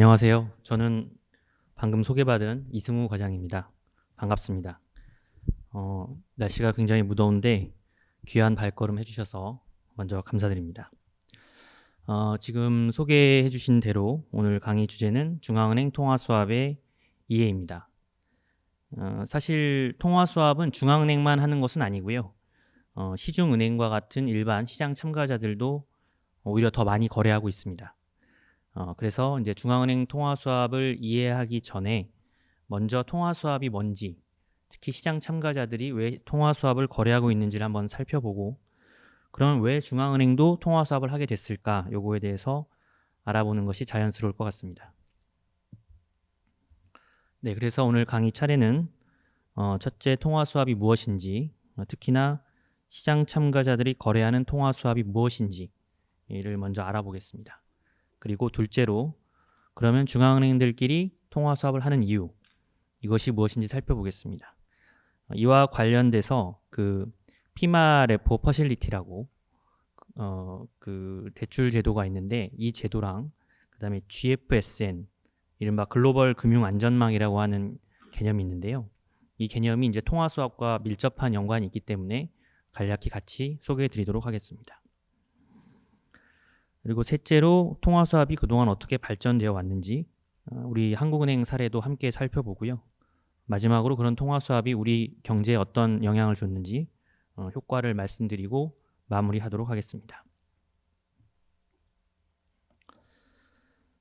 안녕하세요. 저는 방금 소개받은 이승우 과장입니다. 반갑습니다. 날씨가 굉장히 무더운데 귀한 발걸음 해주셔서 먼저 감사드립니다. 지금 소개해 주신 대로 오늘 강의 주제는 중앙은행 통화수합의 이해입니다. 사실 통화수합은 중앙은행만 하는 것은 아니고요. 시중은행과 같은 일반 시장 참가자들도 오히려 더 많이 거래하고 있습니다. 그래서 이제 중앙은행 통화수합을 이해하기 전에 먼저 통화수합이 뭔지, 특히 시장 참가자들이 왜 통화수합을 거래하고 있는지를 한번 살펴보고, 그럼 왜 중앙은행도 통화수합을 하게 됐을까? 요거에 대해서 알아보는 것이 자연스러울 것 같습니다. 네, 그래서 오늘 강의 차례는 첫째, 통화수합이 무엇인지, 특히나 시장 참가자들이 거래하는 통화수합이 무엇인지를 먼저 알아보겠습니다. 그리고 둘째로 그러면 중앙은행들끼리 통화수합을 하는 이유, 이것이 무엇인지 살펴보겠습니다. 이와 관련돼서 그 피마 레포 퍼실리티라고 그 대출 제도가 있는데, 이 제도랑 그다음에 GFSN, 이른바 글로벌 금융 안전망이라고 하는 개념이 있는데요. 이 개념이 이제 통화수합과 밀접한 연관이 있기 때문에 간략히 같이 소개해 드리도록 하겠습니다. 그리고 셋째로 통화수합이 그동안 어떻게 발전되어 왔는지 우리 한국은행 사례도 함께 살펴보고요. 마지막으로 그런 통화수합이 우리 경제에 어떤 영향을 줬는지 효과를 말씀드리고 마무리하도록 하겠습니다.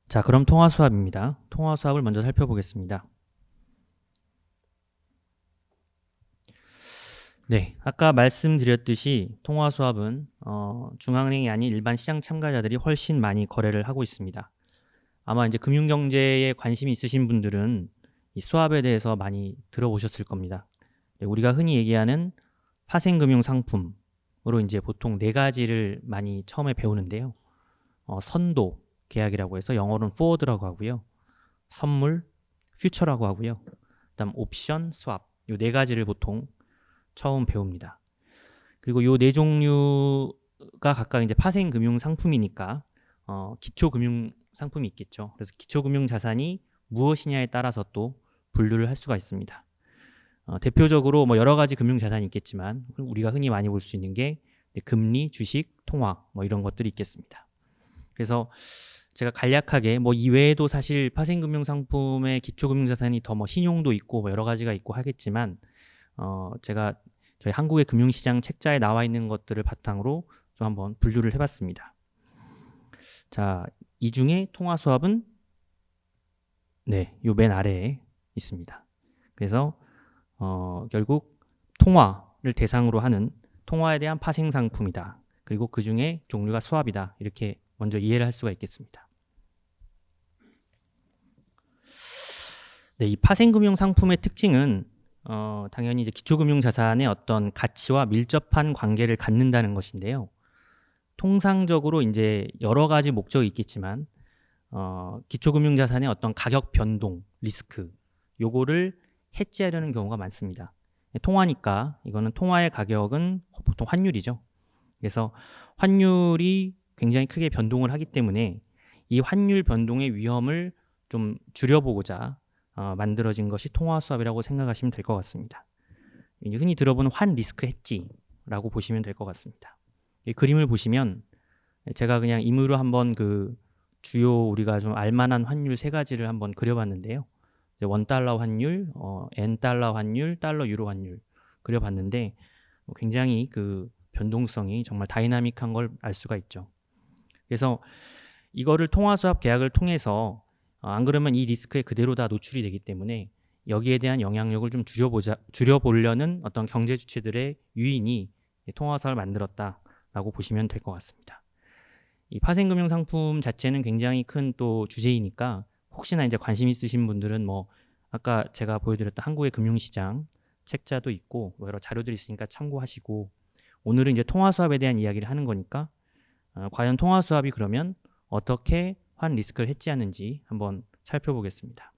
자, 그럼 통화수합입니다. 통화수합을 먼저 살펴보겠습니다. 네, 아까 말씀드렸듯이 통화수합은 중앙은행이 아닌 일반 시장 참가자들이 훨씬 많이 거래를 하고 있습니다. 아마 이제 금융경제에 관심이 있으신 분들은 이 수합에 대해서 많이 들어보셨을 겁니다. 우리가 흔히 얘기하는 파생금융 상품으로 이제 보통 네 가지를 많이 처음에 배우는데요. 선도 계약이라고 해서 영어로는 forward라고 하고요. 선물, 퓨처라고 하고요. 그다음 옵션, 스왑, 이 네 가지를 보통 처음 배웁니다. 그리고 이 네 종류가 각각 이제 파생금융 상품이니까 기초금융 상품이 있겠죠. 그래서 기초금융 자산이 무엇이냐에 따라서 또 분류를 할 수가 있습니다. 대표적으로 뭐 여러 가지 금융 자산이 있겠지만 우리가 흔히 많이 볼 수 있는 게 금리, 주식, 통화 뭐 이런 것들이 있겠습니다. 그래서 제가 간략하게 뭐 이외에도 사실 파생금융 상품의 기초금융 자산이 더 뭐 신용도 있고 뭐 여러 가지가 있고 하겠지만 제가 저희 한국의 금융시장 책자에 나와 있는 것들을 바탕으로 좀 한번 분류를 해봤습니다. 자, 이 중에 통화수합은 네, 요 맨 아래에 있습니다. 그래서 결국 통화를 대상으로 하는 통화에 대한 파생 상품이다. 그리고 그 중에 종류가 수합이다. 이렇게 먼저 이해를 할 수가 있겠습니다. 네, 이 파생금융 상품의 특징은 당연히 이제 기초금융 자산의 어떤 가치와 밀접한 관계를 갖는다는 것인데요. 통상적으로 이제 여러 가지 목적이 있겠지만 기초금융 자산의 어떤 가격 변동, 리스크, 요거를 해지하려는 경우가 많습니다. 통화니까 이거는 통화의 가격은 보통 환율이죠. 그래서 환율이 굉장히 크게 변동을 하기 때문에 이 환율 변동의 위험을 좀 줄여보고자 만들어진 것이 통화수합이라고 생각하시면 될 것 같습니다. 흔히 들어보는 환 리스크 해지라고 보시면 될 것 같습니다. 이 그림을 보시면 제가 그냥 임의로 한번 그 주요 우리가 좀 알만한 환율 세 가지를 한번 그려봤는데요. $1 환율, N달러 환율, 달러 유로 환율 그려봤는데 굉장히 그 변동성이 정말 다이나믹한 걸 알 수가 있죠. 그래서 이거를 통화수합 계약을 통해서 안 그러면 이 리스크에 그대로 다 노출이 되기 때문에 여기에 대한 영향력을 좀 줄여보려는 어떤 경제 주체들의 유인이 통화수합을 만들었다라고 보시면 될 것 같습니다. 이 파생금융 상품 자체는 굉장히 큰 또 주제이니까 혹시나 이제 관심 있으신 분들은 뭐 아까 제가 보여드렸던 한국의 금융시장 책자도 있고 여러 자료들이 있으니까 참고하시고, 오늘은 이제 통화수합에 대한 이야기를 하는 거니까 과연 통화수합이 그러면 어떻게 환 리스크를 해지하는지 한번 살펴보겠습니다.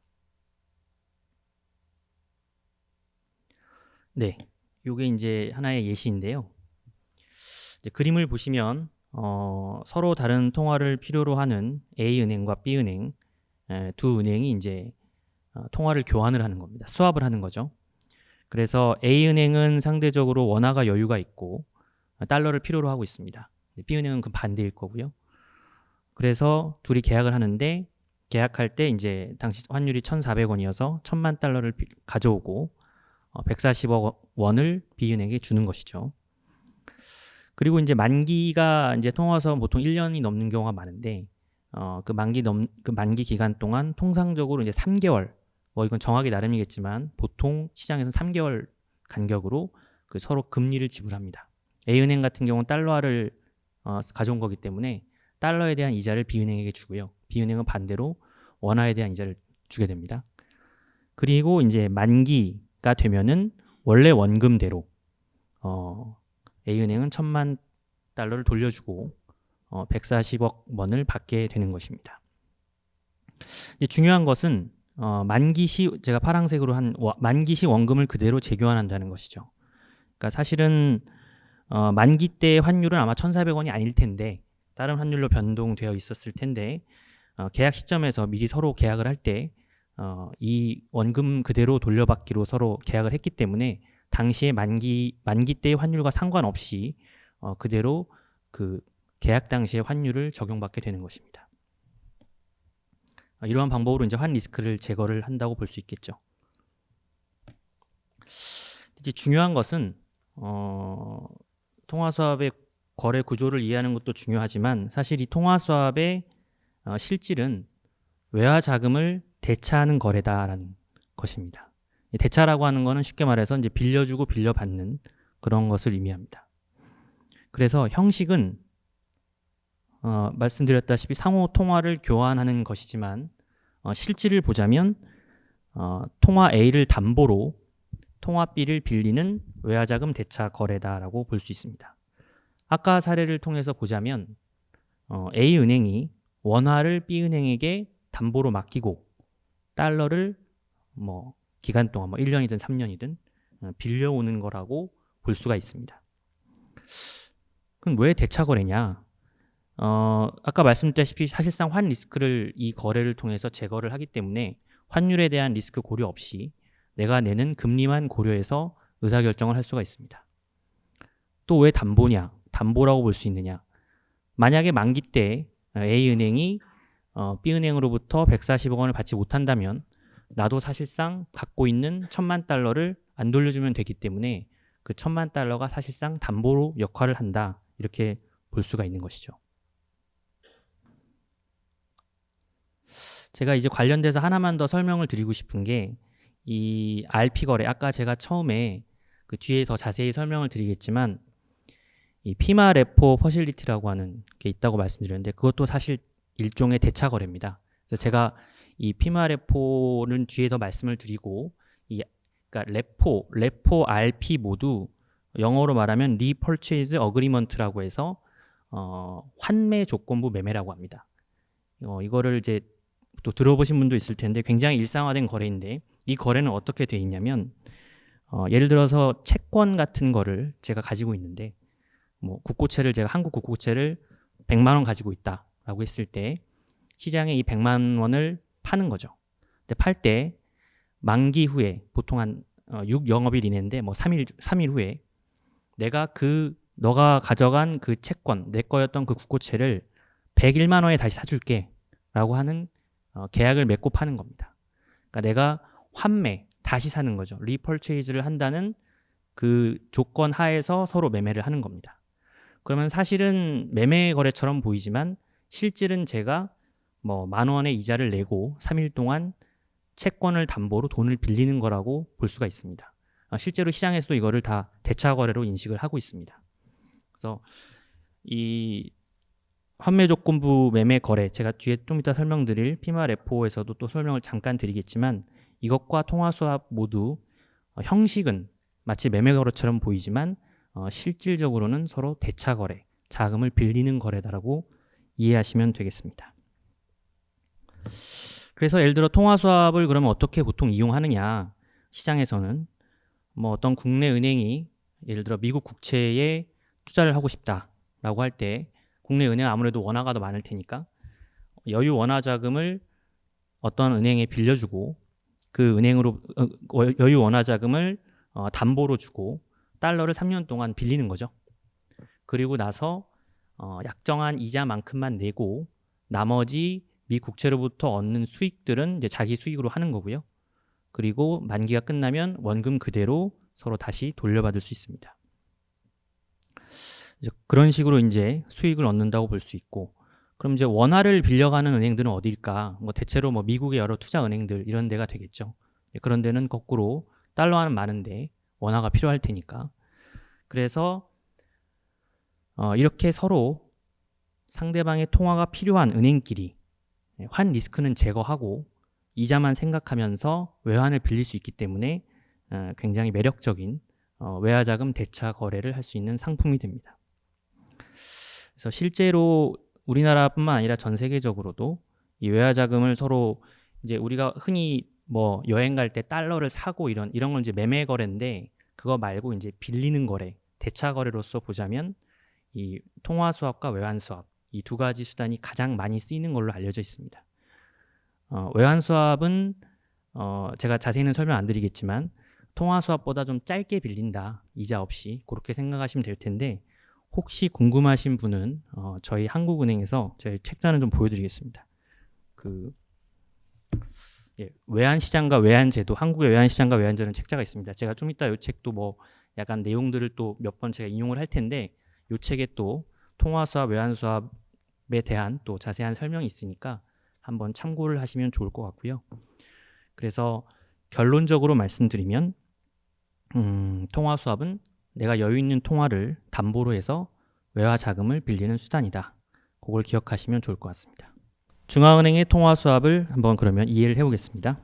네, 이게 이제 하나의 예시인데요. 이제 그림을 보시면 서로 다른 통화를 필요로 하는 A은행과 B은행, 두 은행이 이제 통화를 교환을 하는 겁니다. 스왑을 하는 거죠. 그래서 A은행은 상대적으로 원화가 여유가 있고 달러를 필요로 하고 있습니다. B은행은 그 반대일 거고요. 그래서 둘이 계약을 하는데 계약할 때 이제 당시 환율이 1,400원이어서 1,000만 달러를 가져오고 140억 원을 B은행에 주는 것이죠. 그리고 이제 만기가 이제 통화서 보통 1년이 넘는 경우가 많은데 그 만기 기간 동안 통상적으로 이제 3개월, 뭐 이건 정하기 나름이겠지만 보통 시장에서는 3개월 간격으로 그 서로 금리를 지불합니다. A은행 같은 경우는 달러화를 가져온 거기 때문에 달러에 대한 이자를 B은행에게 주고요. B은행은 반대로 원화에 대한 이자를 주게 됩니다. 그리고 이제 만기가 되면은 원래 원금대로 A은행은 1,000만 달러를 돌려주고 140억 원을 받게 되는 것입니다. 이제 중요한 것은 만기 시 제가 파란색으로 한 만기 시 원금을 그대로 재교환한다는 것이죠. 그러니까 사실은 만기 때 환율은 아마 1,400원이 아닐 텐데 다른 환율로 변동되어 있었을 텐데 계약 시점에서 미리 서로 계약을 할 때 이 원금 그대로 돌려받기로 서로 계약을 했기 때문에 당시에 만기 때의 환율과 상관없이 그대로 그 계약 당시의 환율을 적용받게 되는 것입니다. 이러한 방법으로 이제 환 리스크를 제거를 한다고 볼 수 있겠죠. 이제 중요한 것은 통화수합의 거래 구조를 이해하는 것도 중요하지만 사실 이 통화수합의 실질은 외화 자금을 대차하는 거래다라는 것입니다. 대차라고 하는 것은 쉽게 말해서 이제 빌려주고 빌려받는 그런 것을 의미합니다. 그래서 형식은 말씀드렸다시피 상호 통화를 교환하는 것이지만 실질을 보자면 통화 A를 담보로 통화 B를 빌리는 외화자금 대차 거래다라고 볼 수 있습니다. 아까 사례를 통해서 보자면 A은행이 원화를 B은행에게 담보로 맡기고 달러를 뭐 기간 동안 뭐 1년이든 3년이든 빌려오는 거라고 볼 수가 있습니다. 그럼 왜 대차 거래냐? 아까 말씀드렸다시피 사실상 환 리스크를 이 거래를 통해서 제거를 하기 때문에 환율에 대한 리스크 고려 없이 내가 내는 금리만 고려해서 의사결정을 할 수가 있습니다. 또 왜 담보냐? 담보라고 볼 수 있느냐? 만약에 만기 때 A은행이 B은행으로부터 140억 원을 받지 못한다면 나도 사실상 갖고 있는 1,000만 달러를 안 돌려주면 되기 때문에 그 1,000만 달러가 사실상 담보로 역할을 한다. 이렇게 볼 수가 있는 것이죠. 제가 이제 관련돼서 하나만 더 설명을 드리고 싶은 게 이 RP 거래, 아까 제가 처음에 그 뒤에 더 자세히 설명을 드리겠지만 이 피마 레포 퍼실리티라고 하는 게 있다고 말씀드렸는데 그것도 사실 일종의 대차 거래입니다. 그래서 제가 이 피마 레포는 뒤에 더 말씀을 드리고 그러니까 레포, RP 모두 영어로 말하면 Repurchase Agreement라고 해서 환매 조건부 매매라고 합니다. 이거를 이제 또 들어보신 분도 있을 텐데 굉장히 일상화된 거래인데 이 거래는 어떻게 돼 있냐면 예를 들어서 채권 같은 거를 제가 가지고 있는데 뭐 국고채를 제가 한국 국고채를 100만 원 가지고 있다라고 했을 때 시장에 이 100만 원을 파는 거죠. 근데 팔 때 만기 후에 보통 한 6영업일 이내인데 뭐 3일 후에 내가 너가 가져간 그 채권, 내 거였던 그 국고채를 101만 원에 다시 사줄게 라고 하는 계약을 맺고 파는 겁니다. 그러니까 내가 환매, 다시 사는 거죠. 리펄체이즈를 한다는 그 조건 하에서 서로 매매를 하는 겁니다. 그러면 사실은 매매 거래처럼 보이지만 실질은 제가 뭐 10,000원의 이자를 내고 3일 동안 채권을 담보로 돈을 빌리는 거라고 볼 수가 있습니다. 실제로 시장에서도 이거를 다 대차 거래로 인식을 하고 있습니다. 그래서 이 환매 조건부 매매 거래, 제가 뒤에 좀 이따 설명드릴 피마 레포에서도 또 설명을 잠깐 드리겠지만 이것과 통화수합 모두 형식은 마치 매매 거래처럼 보이지만 실질적으로는 서로 대차 거래, 자금을 빌리는 거래다라고 이해하시면 되겠습니다. 그래서 예를 들어 통화수합을 그러면 어떻게 보통 이용하느냐? 시장에서는 뭐 어떤 국내 은행이 예를 들어 미국 국채에 투자를 하고 싶다라고 할 때 국내 은행 아무래도 원화가 더 많을 테니까 여유 원화 자금을 어떤 은행에 빌려주고 그 은행으로 여유 원화 자금을 담보로 주고 달러를 3년 동안 빌리는 거죠. 그리고 나서 약정한 이자만큼만 내고 나머지 미 국채로부터 얻는 수익들은 이제 자기 수익으로 하는 거고요. 그리고 만기가 끝나면 원금 그대로 서로 다시 돌려받을 수 있습니다. 그런 식으로 이제 수익을 얻는다고 볼 수 있고, 그럼 이제 원화를 빌려가는 은행들은 어디일까? 뭐 대체로 뭐 미국의 여러 투자 은행들 이런 데가 되겠죠. 그런 데는 거꾸로 달러화는 많은데 원화가 필요할 테니까. 그래서 이렇게 서로 상대방의 통화가 필요한 은행끼리 환 리스크는 제거하고 이자만 생각하면서 외환을 빌릴 수 있기 때문에 굉장히 매력적인 외화자금 대차 거래를 할 수 있는 상품이 됩니다. 그래서 실제로 우리나라뿐만 아니라 전 세계적으로도 이 외화자금을 서로 이제 우리가 흔히 뭐 여행 갈 때 달러를 사고 이런 건 이제 매매 거래인데, 그거 말고 이제 빌리는 거래, 대차 거래로서 보자면 이 통화 수합과 외환 수합 이 두 가지 수단이 가장 많이 쓰이는 걸로 알려져 있습니다. 외환 수합은 제가 자세히는 설명 안 드리겠지만 통화 수합보다 좀 짧게 빌린다, 이자 없이, 그렇게 생각하시면 될 텐데, 혹시 궁금하신 분은 저희 한국은행에서 저희 책자는 좀 보여드리겠습니다. 외환시장과 외환제도, 한국의 외환시장과 외환제도는 책자가 있습니다. 제가 좀 이따 이 책도 뭐 약간 내용들을 또 몇 번 제가 인용을 할 텐데, 이 책에 또 통화수합, 외환수합에 대한 또 자세한 설명이 있으니까 한번 참고를 하시면 좋을 것 같고요. 그래서 결론적으로 말씀드리면 통화수합은 내가 여유 있는 통화를 담보로 해서 외화 자금을 빌리는 수단이다. 그걸 기억하시면 좋을 것 같습니다. 중앙은행의 통화수합을 한번 그러면 이해를 해보겠습니다.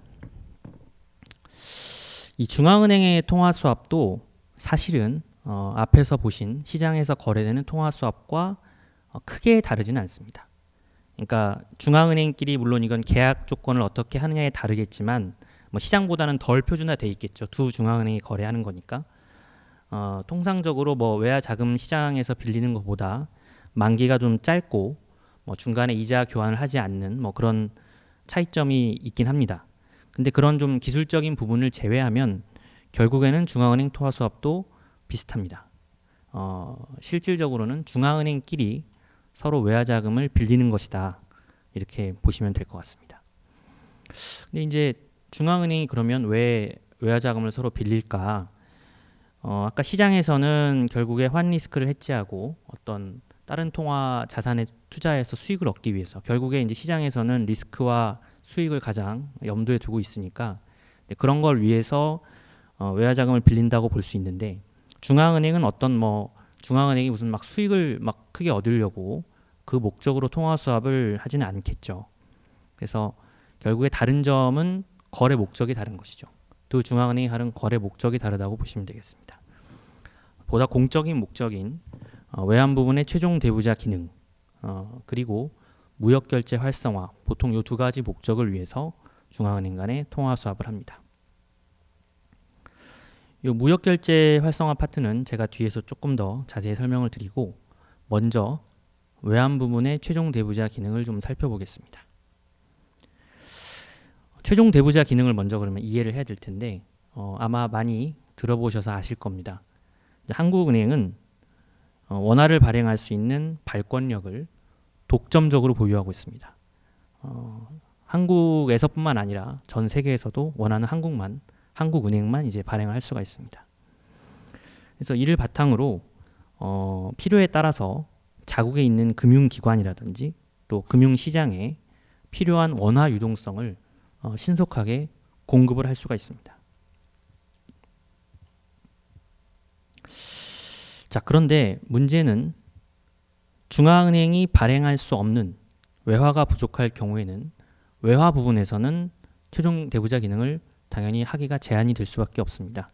이 중앙은행의 통화수합도 사실은 앞에서 보신 시장에서 거래되는 통화수합과 크게 다르지는 않습니다. 그러니까 중앙은행끼리 물론 이건 계약 조건을 어떻게 하느냐에 다르겠지만 뭐 시장보다는 덜 표준화돼 있겠죠. 두 중앙은행이 거래하는 거니까. 통상적으로 뭐 외화 자금 시장에서 빌리는 것보다 만기가 좀 짧고 뭐 중간에 이자 교환을 하지 않는 뭐 그런 차이점이 있긴 합니다. 근데 그런 좀 기술적인 부분을 제외하면 결국에는 중앙은행 통화수합도 비슷합니다. 실질적으로는 중앙은행끼리 서로 외화자금을 빌리는 것이다, 이렇게 보시면 될 것 같습니다. 근데 이제 중앙은행이 그러면 왜 외화자금을 서로 빌릴까? 아까 시장에서는 결국에 환 리스크를 해지하고 어떤 다른 통화 자산에 투자해서 수익을 얻기 위해서, 결국에 이제 시장에서는 리스크와 수익을 가장 염두에 두고 있으니까 그런 걸 위해서 외화자금을 빌린다고 볼 수 있는데, 중앙은행은 중앙은행이 무슨 막 수익을 막 크게 얻으려고 그 목적으로 통화수합을 하지는 않겠죠. 그래서 결국에 다른 점은 거래 목적이 다른 것이죠. 두 중앙은행이 다른 거래 목적이 다르다고 보시면 되겠습니다. 보다 공적인 목적인 외환 부분의 최종 대부자 기능, 그리고 무역결제 활성화, 보통 이 두 가지 목적을 위해서 중앙은행 간의 통화수합을 합니다. 이 무역결제 활성화 파트는 제가 뒤에서 조금 더 자세히 설명을 드리고, 먼저 외환 부문의 최종 대부자 기능을 좀 살펴보겠습니다. 최종 대부자 기능을 먼저 그러면 이해를 해야 될 텐데, 아마 많이 들어보셔서 아실 겁니다. 한국은행은 원화를 발행할 수 있는 발권력을 독점적으로 보유하고 있습니다. 한국에서뿐만 아니라 전 세계에서도 원하는 한국은행만 이제 발행을 할 수가 있습니다. 그래서 이를 바탕으로 필요에 따라서 자국에 있는 금융기관이라든지 또 금융시장에 필요한 원화 유동성을 신속하게 공급을 할 수가 있습니다. 자, 그런데 문제는 중앙은행이 발행할 수 없는 외화가 부족할 경우에는 외화 부분에서는 최종 대부자 기능을 당연히 하기가 제한이 될 수밖에 없습니다.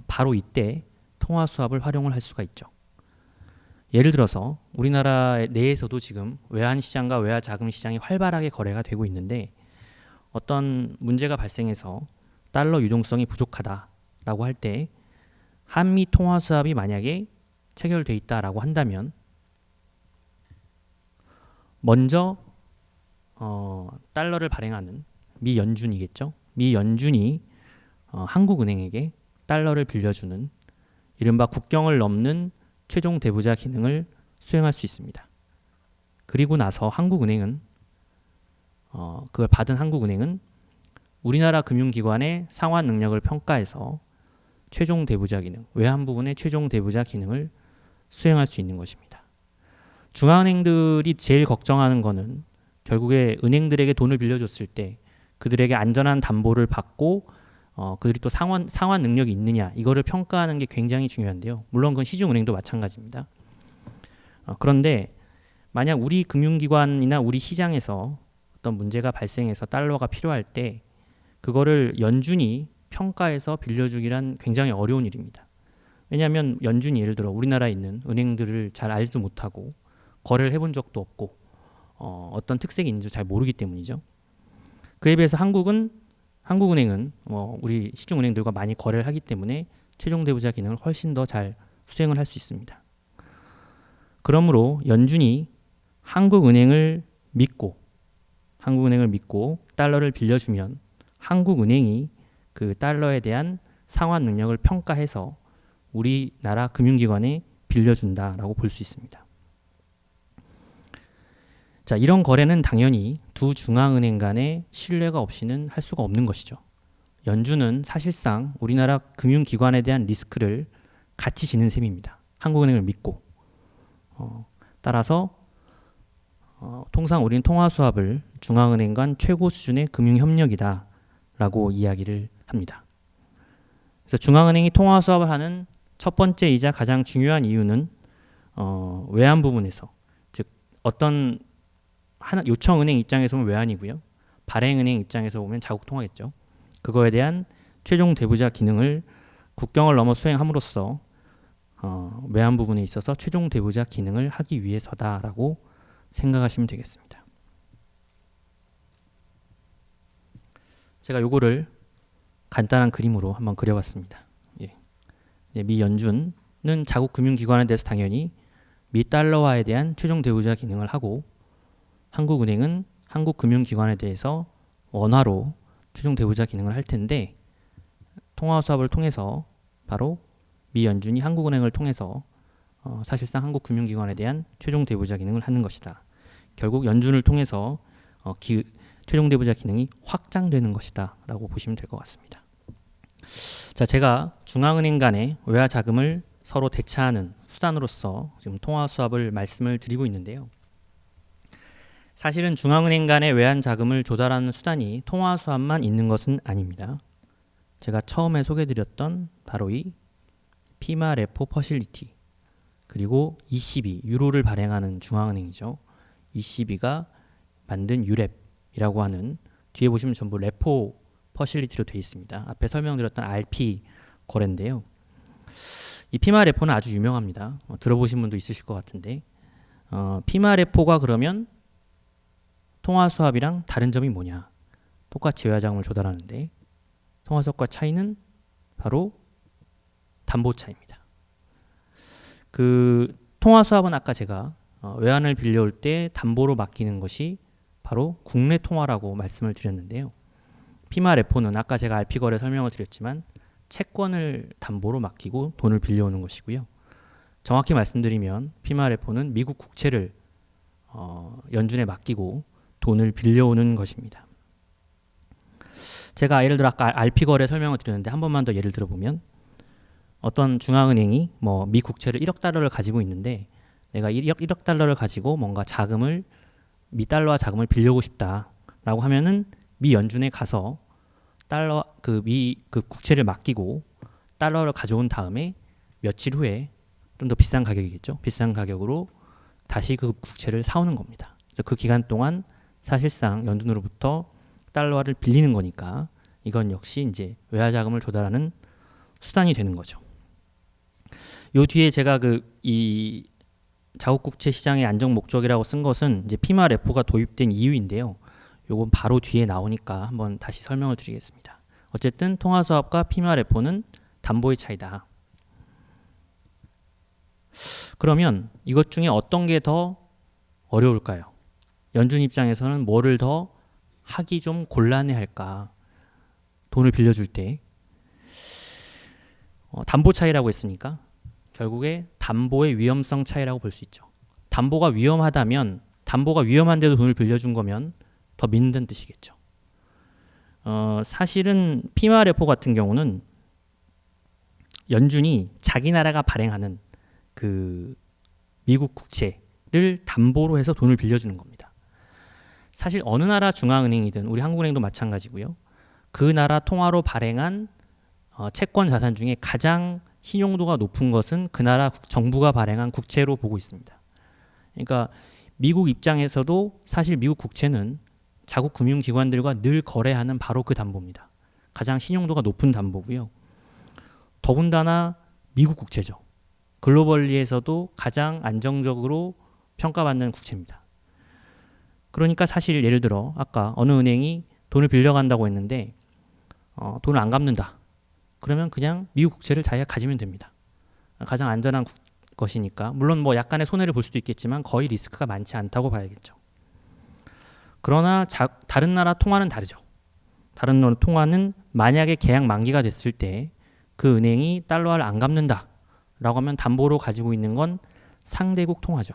바로 이때 통화수합을 활용을 할 수가 있죠. 예를 들어서 우리나라 내에서도 지금 외환시장과 외화자금시장이 활발하게 거래가 되고 있는데, 어떤 문제가 발생해서 달러 유동성이 부족하다라고 할 때 한미 통화수합이 만약에 체결돼 있다라고 한다면, 먼저 달러를 발행하는 미 연준이겠죠. 미 연준이 한국은행에게 달러를 빌려주는 이른바 국경을 넘는 최종 대부자 기능을 수행할 수 있습니다. 그리고 나서 한국은행은 그걸 받은 한국은행은 우리나라 금융기관의 상환 능력을 평가해서 최종 대부자 기능, 외환 부분의 최종 대부자 기능을 수행할 수 있는 것입니다. 중앙은행들이 제일 걱정하는 거는 결국에 은행들에게 돈을 빌려줬을 때 그들에게 안전한 담보를 받고 그들이 또 상환 능력이 있느냐 이거를 평가하는 게 굉장히 중요한데요. 물론 그건 시중은행도 마찬가지입니다. 그런데 만약 우리 금융기관이나 우리 시장에서 어떤 문제가 발생해서 달러가 필요할 때 그거를 연준이 평가해서 빌려주기란 굉장히 어려운 일입니다. 왜냐하면 연준이 예를 들어 우리나라에 있는 은행들을 잘 알지도 못하고 거래를 해본 적도 없고 어떤 특색이 있는지 잘 모르기 때문이죠. 그에 비해서 한국은행은 우리 시중은행들과 많이 거래를 하기 때문에 최종 대부자 기능을 훨씬 더 잘 수행을 할 수 있습니다. 그러므로 연준이 한국은행을 믿고 달러를 빌려주면 한국은행이 그 달러에 대한 상환 능력을 평가해서 우리나라 금융기관에 빌려준다라고 볼 수 있습니다. 자, 이런 거래는 당연히 두 중앙은행 간의 신뢰가 없이는 할 수가 없는 것이죠. 연준은 사실상 우리나라 금융기관에 대한 리스크를 같이 지는 셈입니다. 한국은행을 믿고. 따라서 통상 우리는 통화수합을 중앙은행 간 최고 수준의 금융협력이다라고 이야기를 합니다. 그래서 중앙은행이 통화수합을 하는 첫 번째이자 가장 중요한 이유는 외환 부분에서, 즉 어떤 요청은행 입장에서 보면 외환이고요. 발행은행 입장에서 보면 자국통화겠죠. 그거에 대한 최종 대부자 기능을 국경을 넘어 수행함으로써 외환 부분에 있어서 최종 대부자 기능을 하기 위해서다라고 생각하시면 되겠습니다. 제가 요거를 간단한 그림으로 한번 그려봤습니다. 미 연준은 자국 금융기관에 대해서 당연히 미 달러화에 대한 최종 대부자 기능을 하고 한국은행은 한국 금융기관에 대해서 원화로 최종 대부자 기능을 할 텐데 통화수합을 통해서 바로 미 연준이 한국은행을 통해서 사실상 한국 금융기관에 대한 최종 대부자 기능을 하는 것이다. 결국 연준을 통해서 최종 대부자 기능이 확장되는 것이다 라고 보시면 될 것 같습니다. 자, 제가 중앙은행 간의 외화 자금을 서로 대차하는 수단으로서 지금 통화수합을 말씀을 드리고 있는데요. 사실은 중앙은행 간의 외환 자금을 조달하는 수단이 통화수합만 있는 것은 아닙니다. 제가 처음에 소개드렸던 바로 이 피마 레포 퍼실리티, 그리고 ECB, 유로를 발행하는 중앙은행이죠. ECB가 만든 유랩이라고 하는, 뒤에 보시면 전부 레포 퍼실리티로 되어 있습니다. 앞에 설명드렸던 RP 거래인데요. 이 피마 레포는 아주 유명합니다. 들어보신 분도 있으실 것 같은데 피마 레포가 그러면 통화수합이랑 다른 점이 뭐냐? 똑같이 외화자금을 조달하는데 통화수합과 차이는 바로 담보차입니다. 그 통화수합은 아까 제가 외환을 빌려올 때 담보로 맡기는 것이 바로 국내 통화라고 말씀을 드렸는데요. 피마 레포는 아까 제가 RP 거래 설명을 드렸지만 채권을 담보로 맡기고 돈을 빌려오는 것이고요. 정확히 말씀드리면 피마 레포는 미국 국채를 연준에 맡기고 돈을 빌려오는 것입니다. 제가 예를 들어 아까 RP 거래 설명을 드렸는데 한 번만 더 예를 들어보면 어떤 중앙은행이 미 국채를 1억 달러를 가지고 있는데 내가 1억 달러를 가지고 뭔가 자금을 미 달러화 자금을 빌려오고 싶다라고 하면은 미 연준에 가서 달러 그 국채를 맡기고 달러를 가져온 다음에 며칠 후에 좀 더 비싼 가격이겠죠. 비싼 가격으로 다시 그 국채를 사오는 겁니다. 그래서 그 기간 동안 사실상 연준으로부터 달러화를 빌리는 거니까 이건 역시 이제 외화 자금을 조달하는 수단이 되는 거죠. 요 뒤에 제가 이 자국 국채 시장의 안정 목적이라고 쓴 것은 이제 피마 레포가 도입된 이유인데요. 요건 바로 뒤에 나오니까 한번 다시 설명을 드리겠습니다. 어쨌든 통화수합과 피마 레포는 담보의 차이다. 그러면 이것 중에 어떤 게 더 어려울까요? 연준 입장에서는 뭐를 더 하기 좀 곤란해할까? 돈을 빌려줄 때 담보 차이라고 했으니까 결국에 담보의 위험성 차이라고 볼 수 있죠. 담보가 위험하다면 담보가 위험한데도 돈을 빌려준 거면 더 믿는다는 뜻이겠죠. 사실은 피마 레포 같은 경우는 연준이 자기 나라가 발행하는 그 미국 국채를 담보로 해서 돈을 빌려주는 겁니다. 사실 어느 나라 중앙은행이든 우리 한국은행도 마찬가지고요. 그 나라 통화로 발행한 채권 자산 중에 가장 신용도가 높은 것은 그 나라 정부가 발행한 국채로 보고 있습니다. 그러니까 미국 입장에서도 사실 미국 국채는 자국 금융기관들과 늘 거래하는 바로 그 담보입니다. 가장 신용도가 높은 담보고요. 더군다나 미국 국채죠. 글로벌리에서도 가장 안정적으로 평가받는 국채입니다. 그러니까 사실 예를 들어 아까 어느 은행이 돈을 빌려간다고 했는데 돈을 안 갚는다. 그러면 그냥 미국 국채를 자기가 가지면 됩니다. 가장 안전한 것이니까. 물론 뭐 약간의 손해를 볼 수도 있겠지만 거의 리스크가 많지 않다고 봐야겠죠. 그러나 다른 나라 통화는 다르죠. 다른 나라 통화는 만약에 계약 만기가 됐을 때 그 은행이 달러를 안 갚는다 라고 하면 담보로 가지고 있는 건 상대국 통화죠.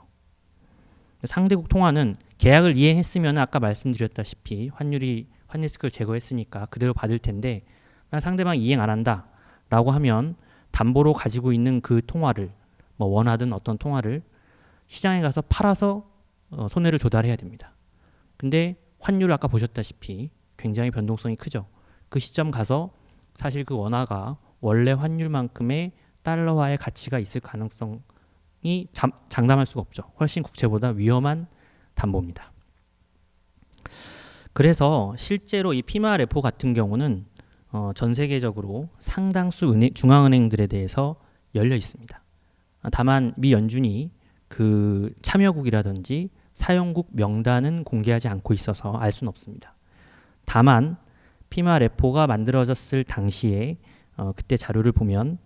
상대국 통화는 계약을 이행했으면 아까 말씀드렸다시피 환율 리스크를 제거했으니까 그대로 받을 텐데 상대방이 이행 안 한다 라고 하면 담보로 가지고 있는 그 통화를 뭐 원하든 어떤 통화를 시장에 가서 팔아서 손해를 조달해야 됩니다. 근데 환율을 아까 보셨다시피 굉장히 변동성이 크죠. 그 시점 가서 사실 그 원화가 원래 환율만큼의 달러화의 가치가 있을 가능성이 장담할 수가 없죠. 훨씬 국채보다 위험한 담보입니다. 그래서 실제로 이 피마 레포 같은 경우는 전 세계적으로 상당수 중앙은행들에 대해서 열려 있습니다. 다만 미 연준이 그 참여국이라든지 사용국 명단은 공개하지 않고 있어서 알 수는 없습니다. 다만 피마 레포가 만들어졌을 당시에 그때 자료를 보면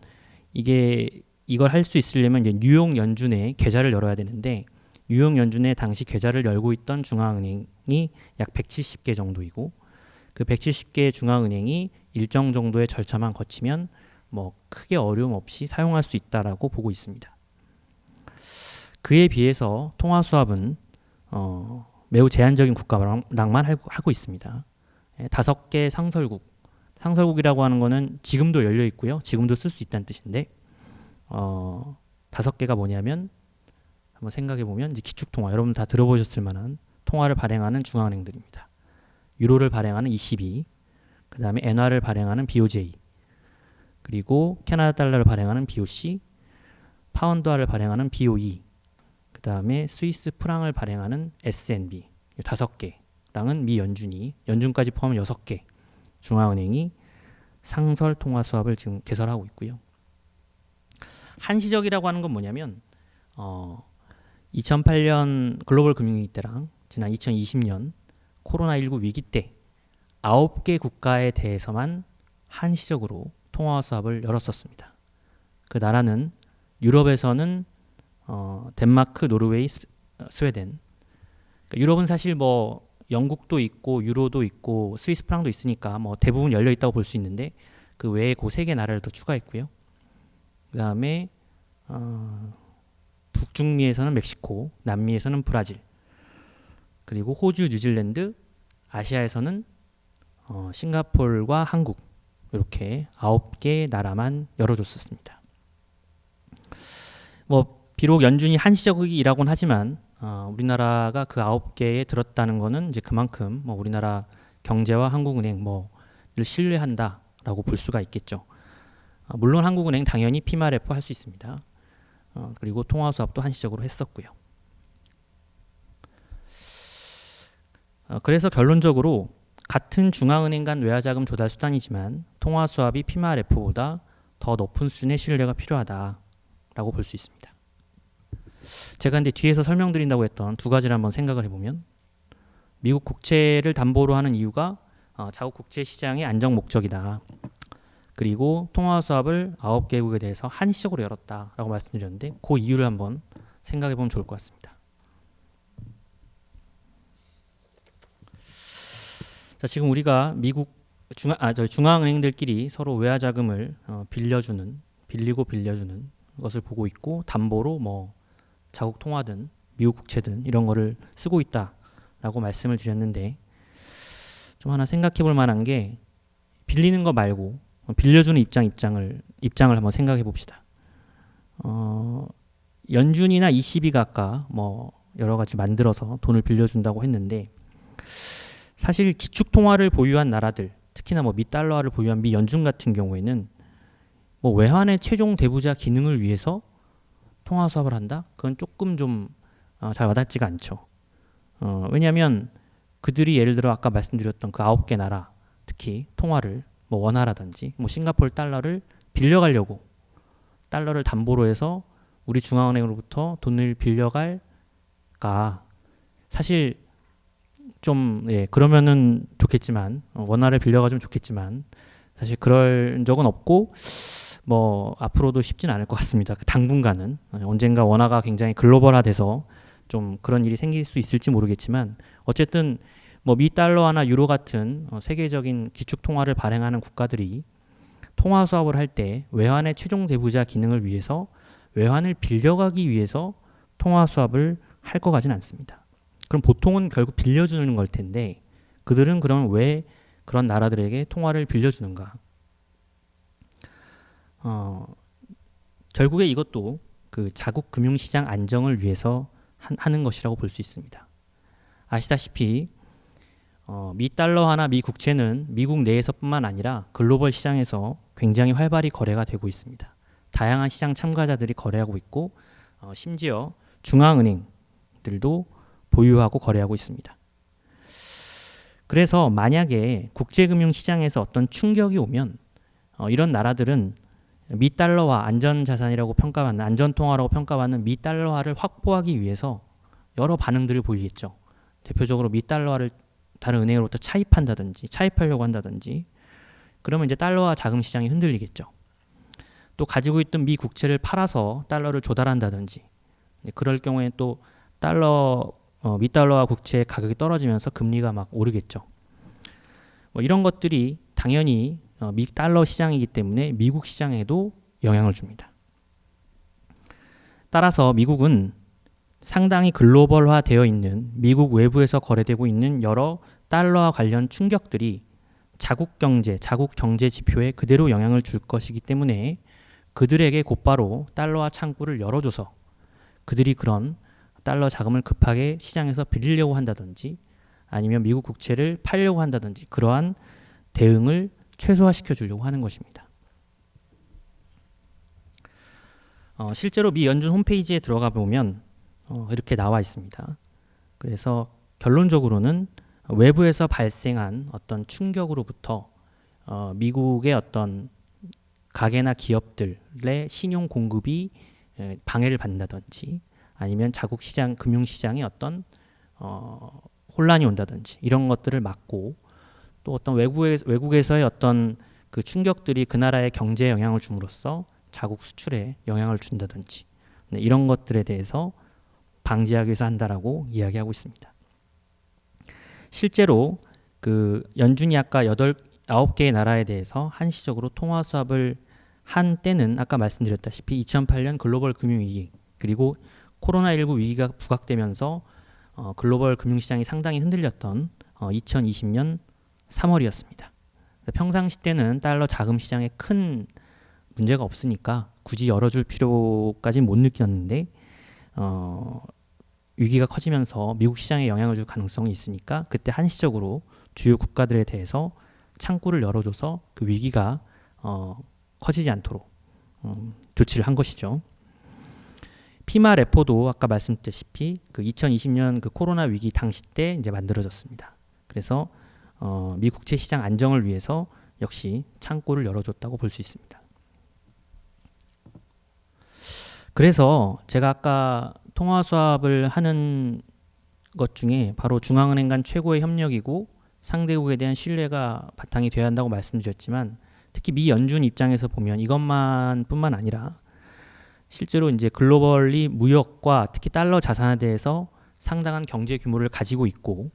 이걸 할 수 있으려면 이제 뉴욕 연준에 계좌를 열어야 되는데 뉴욕 연준에 당시 계좌를 열고 있던 중앙은행이 약 170개 정도이고 그 170개 중앙은행이 일정 정도의 절차만 거치면 뭐 크게 어려움 없이 사용할 수 있다라고 보고 있습니다. 그에 비해서 통화 수합은 매우 제한적인 국가랑만 하고 있습니다. 5개 상설국이라고 하는 거는 지금도 열려 있고요. 지금도 쓸 수 있다는 뜻인데 5개가 뭐냐면 한번 생각해 보면 이제 기축통화 여러분 다 들어보셨을 만한 통화를 발행하는 중앙은행들입니다. 유로를 발행하는 ECB, 그 다음에 엔화를 발행하는 BOJ, 그리고 캐나다 달러를 발행하는 BOC, 파운드화를 발행하는 BOE, 그 다음에 스위스 프랑을 발행하는 SNB 5개랑은 미 연준까지 포함한 6개 중앙은행이 상설 통화 수합을 지금 개설하고 있고요. 한시적이라고 하는 건 뭐냐면 2008년 글로벌 금융위기 때랑 지난 2020년 코로나19 위기 때 9개 국가에 대해서만 한시적으로 통화 수합을 열었었습니다. 그 나라는 유럽에서는 덴마크, 노르웨이, 스웨덴. 그러니까 유럽은 사실 뭐 영국도 있고 유로도 있고 스위스 프랑도 있으니까 뭐 대부분 열려 있다고 볼 수 있는데 그 외에 그 3개 나라를 더 추가했고요. 그 다음에 북중미에서는 멕시코, 남미에서는 브라질, 그리고 호주, 뉴질랜드, 아시아에서는 싱가포르와 한국 이렇게 9개 나라만 열어줬었습니다. 뭐 비록 연준이 한시적이라고는 하지만 우리나라가 그 9개에 들었다는 거는 이제 그만큼 뭐 우리나라 경제와 한국은행 뭐를 신뢰한다라고 볼 수가 있겠죠. 물론 한국은행 당연히 피마 레포 할 수 있습니다. 그리고 통화 수합도 한시적으로 했었고요. 그래서 결론적으로 같은 중앙은행 간 외화자금 조달 수단이지만 통화 수합이 피마 레포보다 더 높은 수준의 신뢰가 필요하다라고 볼 수 있습니다. 제가 근데 뒤에서 설명드린다고 했던 2가지를 한번 생각을 해보면 미국 국채를 담보로 하는 이유가 자국 국채 시장의 안정 목적이다. 그리고 통화 수합을 9개국에 대해서 한시적으로 열었다라고 말씀드렸는데 그 이유를 한번 생각해 보면 좋을 것 같습니다. 자, 지금 우리가 미국 중앙은행들끼리 서로 외화 자금을 빌리고 빌려주는 것을 보고 있고, 담보로 뭐 자국 통화든 미국 국채든 이런 거를 쓰고 있다라고 말씀을 드렸는데, 좀 하나 생각해 볼 만한 게, 빌리는 거 말고 빌려주는 입장을 한번 생각해 봅시다. 연준이나 ECB가 아까 뭐 여러 가지 만들어서 돈을 빌려준다고 했는데, 사실 기축 통화를 보유한 나라들, 특히나 뭐 미달러화를 보유한 미 연준 같은 경우에는 뭐 외환의 최종 대부자 기능을 위해서 통화 수합을 한다? 그건 조금 좀 잘 와닿지가 않죠. 왜냐하면 그들이 예를 들어 아까 말씀드렸던 그 9개 나라, 특히 통화를 뭐 원화라든지 뭐 싱가포르 달러를 빌려가려고, 달러를 담보로 해서 우리 중앙은행으로부터 돈을 빌려갈까, 사실 좀 그러면은 좋겠지만, 원화를 빌려가주면 좋겠지만, 사실 그럴 적은 없고 뭐 앞으로도 쉽진 않을 것 같습니다. 당분간은 언젠가 원화가 굉장히 글로벌화돼서 좀 그런 일이 생길 수 있을지 모르겠지만, 어쨌든 뭐 미달러화나 유로 같은 세계적인 기축 통화를 발행하는 국가들이 통화 수합을 할 때 외환의 최종 대부자 기능을 위해서 외환을 빌려가기 위해서 통화 수합을 할 것 같진 않습니다. 그럼 보통은 결국 빌려주는 걸 텐데, 그들은 그럼 왜 그런 나라들에게 통화를 빌려주는가? 결국에 이것도 그 자국 금융시장 안정을 위해서 하는 것이라고 볼 수 있습니다. 아시다시피 미달러화나 미국채는 미국 내에서뿐만 아니라 글로벌 시장에서 굉장히 활발히 거래가 되고 있습니다. 다양한 시장 참가자들이 거래하고 있고, 심지어 중앙은행들도 보유하고 거래하고 있습니다. 그래서 만약에 국제금융시장에서 어떤 충격이 오면 이런 나라들은 미달러화, 안전자산이라고 평가받는, 안전통화라고 평가받는 미달러화를 확보하기 위해서 여러 반응들을 보이겠죠. 대표적으로 미달러화를 다른 은행으로부터 차입하려고 한다든지, 그러면 이제 달러화 자금 시장이 흔들리겠죠. 또 가지고 있던 미 국채를 팔아서 달러를 조달한다든지, 그럴 경우에 또 미달러화 국채의 가격이 떨어지면서 금리가 막 오르겠죠. 뭐 이런 것들이 당연히 미 달러 시장이기 때문에 미국 시장에도 영향을 줍니다. 따라서 미국은 상당히 글로벌화 되어 있는, 미국 외부에서 거래되고 있는 여러 달러와 관련 충격들이 자국 경제 지표에 그대로 영향을 줄 것이기 때문에 그들에게 곧바로 달러화 창구를 열어줘서 그들이 그런 달러 자금을 급하게 시장에서 빌리려고 한다든지, 아니면 미국 국채를 팔려고 한다든지, 그러한 대응을 최소화시켜 주려고 하는 것입니다. 실제로 미 연준 홈페이지에 들어가 보면 이렇게 나와 있습니다. 그래서 결론적으로는 외부에서 발생한 어떤 충격으로부터 미국의 어떤 가게나 기업들의 신용 공급이 방해를 받는다든지, 아니면 자국 시장, 금융 시장에 어떤 혼란이 온다든지, 이런 것들을 막고, 또 어떤 외국에서의 어떤 그 충격들이 그 나라의 경제에 영향을 줌으로써 자국 수출에 영향을 준다든지, 이런 것들에 대해서 방지하기 위해서 한다라고 이야기하고 있습니다. 실제로 그 연준이 아까 9개의 나라에 대해서 한시적으로 통화 수합을 한 때는 아까 말씀드렸다시피 2008년 글로벌 금융위기, 그리고 코로나19 위기가 부각되면서 글로벌 금융시장이 상당히 흔들렸던 2020년 3월이었습니다. 평상시 때는 달러 자금 시장에 큰 문제가 없으니까 굳이 열어줄 필요까지는 못 느꼈는데, 위기가 커지면서 미국 시장에 영향을 줄 가능성이 있으니까 그때 한시적으로 주요 국가들에 대해서 창구를 열어줘서 그 위기가 커지지 않도록 조치를 한 것이죠. 피마 레포도 아까 말씀드렸다시피 그 2020년 그 코로나 위기 당시 때 이제 만들어졌습니다. 그래서 미 국채 시장 안정을 위해서 역시 창구를 열어줬다고 볼 수 있습니다. 그래서 제가 아까 통화 수합을 하는 것 중에 바로 중앙은행 간 최고의 협력이고 상대국에 대한 신뢰가 바탕이 돼야 한다고 말씀드렸지만, 특히 미 연준 입장에서 보면 이것뿐만 아니라 실제로 이제 글로벌리 무역과 특히 달러 자산에 대해서 상당한 경제 규모를 가지고 있고,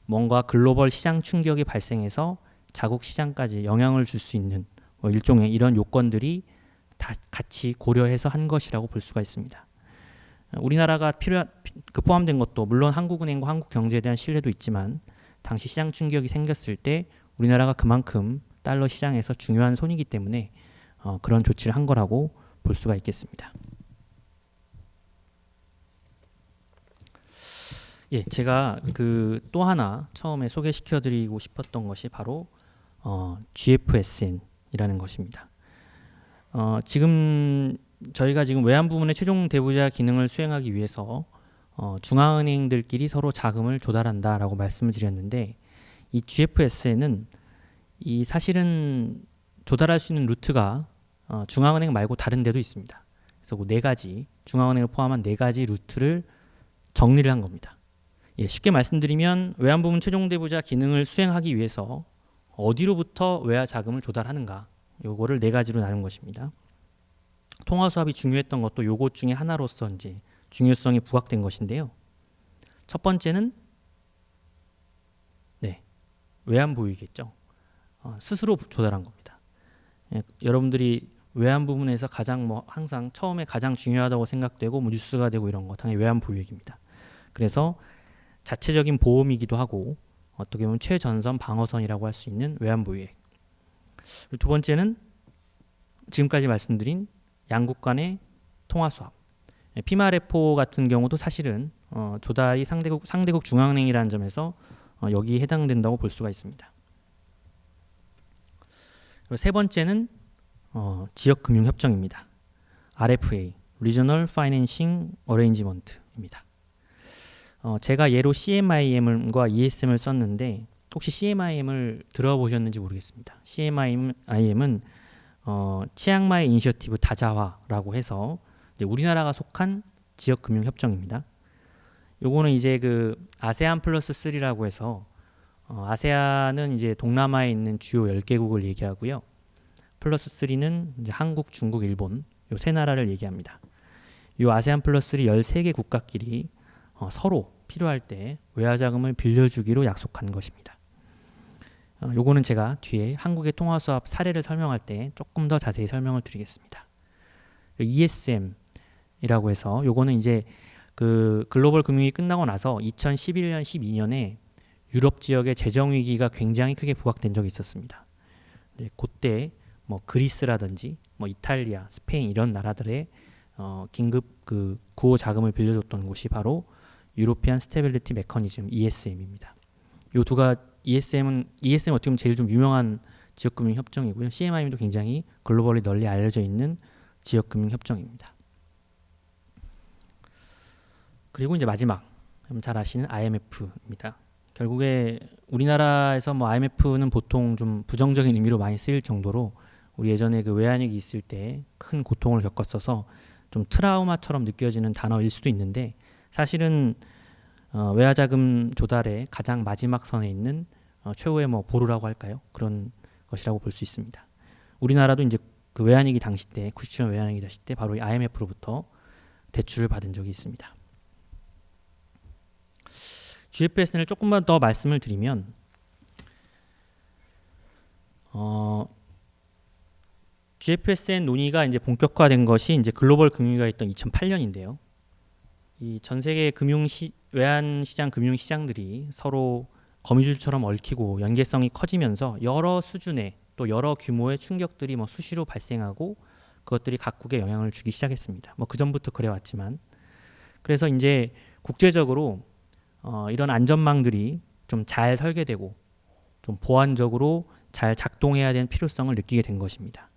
뭔가 글로벌 시장 충격이 발생해서 자국 시장까지 영향을 줄 수 있는 일종의 이런 요건들이 다 같이 고려해서 한 것이라고 볼 수가 있습니다. 우리나라가 포함된 것도 물론 한국은행과 한국경제에 대한 신뢰도 있지만 당시 시장 충격이 생겼을 때 우리나라가 그만큼 달러 시장에서 중요한 손이기 때문에 그런 조치를 한 거라고 볼 수가 있겠습니다. 예, 제가 또 하나 처음에 소개시켜드리고 싶었던 것이 바로 GFSN이라는 것입니다. 지금 저희가 지금 외환 부문의 최종 대부자 기능을 수행하기 위해서 중앙은행들끼리 서로 자금을 조달한다라고 말씀을 드렸는데, 이 GFSN은 사실은 조달할 수 있는 루트가 중앙은행 말고 다른 데도 있습니다. 그래서 그 4가지, 중앙은행을 포함한 4가지 루트를 정리를 한 겁니다. 예, 쉽게 말씀드리면 외환 부문 최종 대부자 기능을 수행하기 위해서 어디로부터 외화 자금을 조달하는가, 요거를 4가지로 나눈 것입니다. 통화 수합이 중요했던 것도 요것 중에 하나로서 이제 중요성이 부각된 것인데요. 첫 번째는 외환 보유이겠죠. 스스로 조달한 겁니다. 예, 여러분들이 외환 부문에서 가장 항상 처음에 가장 중요하다고 생각되고 뉴스가 되고 이런 거 당연히 외환 보유액입니다. 그래서 자체적인 보험이기도 하고 어떻게 보면 최전선 방어선이라고 할 수 있는 외환 보유액. 두 번째는 지금까지 말씀드린 양국 간의 통화 수합. 피마레포 같은 경우도 사실은 조달이 상대국 중앙은행이라는 점에서 여기에 해당된다고 볼 수가 있습니다. 그리고 세 번째는 지역금융협정입니다. RFA, Regional Financing Arrangement입니다. 제가 예로 CMIM과 ESM을 썼는데 혹시 CMIM을 들어보셨는지 모르겠습니다. CMIM은 치앙마이 이니셔티브 다자화라고 해서 이제 우리나라가 속한 지역금융협정입니다. 요거는 이제 아세안 플러스 3라고 해서 아세안은 이제 동남아에 있는 주요 10개국을 얘기하고요. 플러스 3는 이제 한국, 중국, 일본 요 3나라를 얘기합니다. 요 아세안 플러스 3 13개 국가끼리 서로 필요할 때 외화 자금을 빌려주기로 약속한 것입니다. 요거는 제가 뒤에 한국의 통화 수합 사례를 설명할 때 조금 더 자세히 설명을 드리겠습니다. ESM이라고 해서 요거는 이제 글로벌 금융이 끝나고 나서 2011년, 12년에 유럽 지역의 재정 위기가 굉장히 크게 부각된 적이 있었습니다. 그때 그리스라든지 이탈리아, 스페인 이런 나라들의 긴급 구호 자금을 빌려줬던 곳이 바로 유로피안 스테빌리티 메커니즘 ESM입니다. 요 ESM은 어떻게 보면 제일 좀 유명한 지역금융 협정이고요. CMIM도 굉장히 글로벌리 널리 알려져 있는 지역금융 협정입니다. 그리고 이제 마지막 잘 아시는 IMF입니다. 결국에 우리나라에서 IMF는 보통 좀 부정적인 의미로 많이 쓰일 정도로 우리 예전에 외환위기 있을 때 큰 고통을 겪었어서 좀 트라우마처럼 느껴지는 단어일 수도 있는데, 사실은 외화자금 조달의 가장 마지막 선에 있는 최후의 보루라고 할까요? 그런 것이라고 볼 수 있습니다. 우리나라도 이제 외환위기 당시 때, 97년 외환위기 당시 때 바로 이 IMF로부터 대출을 받은 적이 있습니다. GFSN을 조금만 더 말씀을 드리면, GFSN 논의가 이제 본격화된 것이 이제 글로벌 금융위기가 있던 2008년인데요. 이 전 세계 외환 시장 금융 시장들이 서로 거미줄처럼 얽히고 연계성이 커지면서 여러 수준의 또 여러 규모의 충격들이 수시로 발생하고 그것들이 각국에 영향을 주기 시작했습니다. 그 전부터 그래 왔지만, 그래서 이제 국제적으로 이런 안전망들이 좀 잘 설계되고 좀 보안적으로 잘 작동해야 되는 필요성을 느끼게 된 것입니다.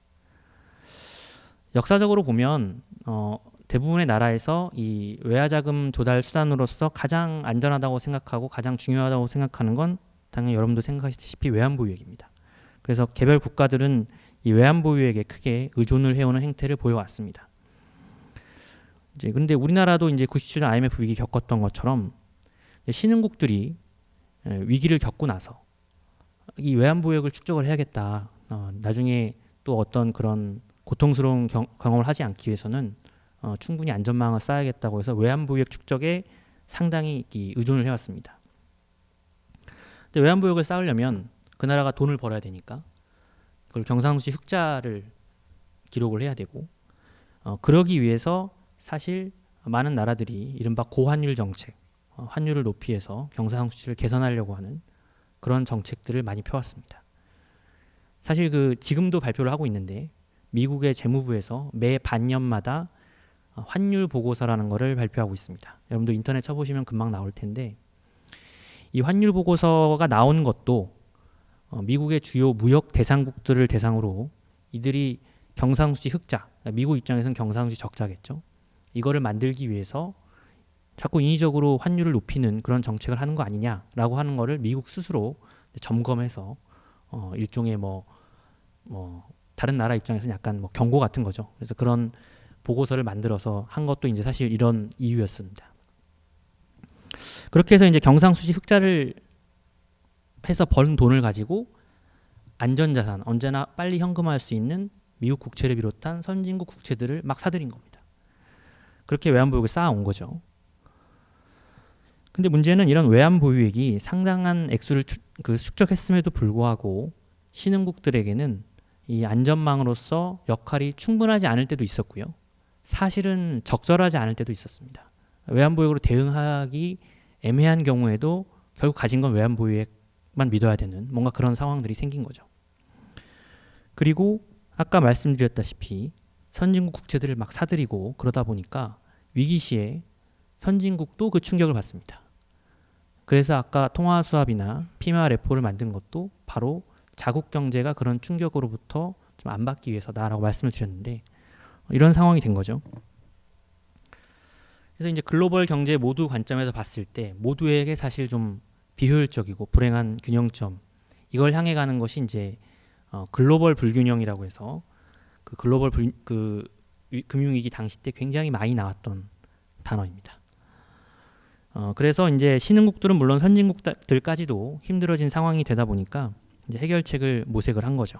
역사적으로 보면 대부분의 나라에서 이 외화자금 조달 수단으로서 가장 안전하다고 생각하고 가장 중요하다고 생각하는 건 당연히 여러분도 생각하시다시피 외환보유액입니다. 그래서 개별 국가들은 이 외환보유액에 크게 의존을 해오는 행태를 보여왔습니다. 근데 우리나라도 이제 97년 IMF 위기 겪었던 것처럼 신흥국들이 위기를 겪고 나서 이 외환보유액을 축적을 해야겠다. 나중에 또 어떤 그런 고통스러운 경험을 하지 않기 위해서는 충분히 안전망을 쌓아야겠다고 해서 외환보유액 축적에 상당히 의존을 해왔습니다. 근데 외환보유액을 쌓으려면 그 나라가 돈을 벌어야 되니까 그걸 경상수지 흑자를 기록을 해야 되고, 그러기 위해서 사실 많은 나라들이 이른바 고환율 정책, 환율을 높이해서 경상수지를 개선하려고 하는 그런 정책들을 많이 펴왔습니다. 사실 지금도 발표를 하고 있는데 미국의 재무부에서 매 반년마다 환율 보고서라는 것을 발표하고 있습니다. 여러분도 인터넷 쳐보시면 금방 나올 텐데, 이 환율 보고서가 나온 것도 미국의 주요 무역 대상국들을 대상으로 이들이 경상수지 흑자, 미국 입장에서는 경상수지 적자겠죠. 이거를 만들기 위해서 자꾸 인위적으로 환율을 높이는 그런 정책을 하는 거 아니냐라고 하는 거를 미국 스스로 점검해서 일종의 다른 나라 입장에서는 약간 경고 같은 거죠. 그래서 그런 보고서를 만들어서 한 것도 이제 사실 이런 이유였습니다. 그렇게 해서 이제 경상수지 흑자를 해서 번 돈을 가지고 안전자산, 언제나 빨리 현금화할 수 있는 미국 국채를 비롯한 선진국 국채들을 막 사들인 겁니다. 그렇게 외환보유액을 쌓아온 거죠. 근데 문제는 이런 외환보유액이 상당한 액수를 축적했음에도 불구하고 신흥국들에게는 이 안전망으로서 역할이 충분하지 않을 때도 있었고요. 사실은 적절하지 않을 때도 있었습니다. 외환보유액으로 대응하기 애매한 경우에도 결국 가진 건 외환보유액만 믿어야 되는 뭔가 그런 상황들이 생긴 거죠. 그리고 아까 말씀드렸다시피 선진국 국채들을 막 사들이고 그러다 보니까 위기 시에 선진국도 그 충격을 받습니다. 그래서 아까 통화수합이나 피마 레포를 만든 것도 바로 자국 경제가 그런 충격으로부터 좀 안 받기 위해서다라고 말씀을 드렸는데, 이런 상황이 된 거죠. 그래서 이제 글로벌 경제 모두 관점에서 봤을 때 모두에게 사실 좀 비효율적이고 불행한 균형점, 이걸 향해 가는 것이 이제 글로벌 불균형이라고 해서 그 글로벌 금융위기 당시 때 굉장히 많이 나왔던 단어입니다. 그래서 이제 신흥국들은 물론 선진국들까지도 힘들어진 상황이 되다 보니까 이제 해결책을 모색을 한 거죠.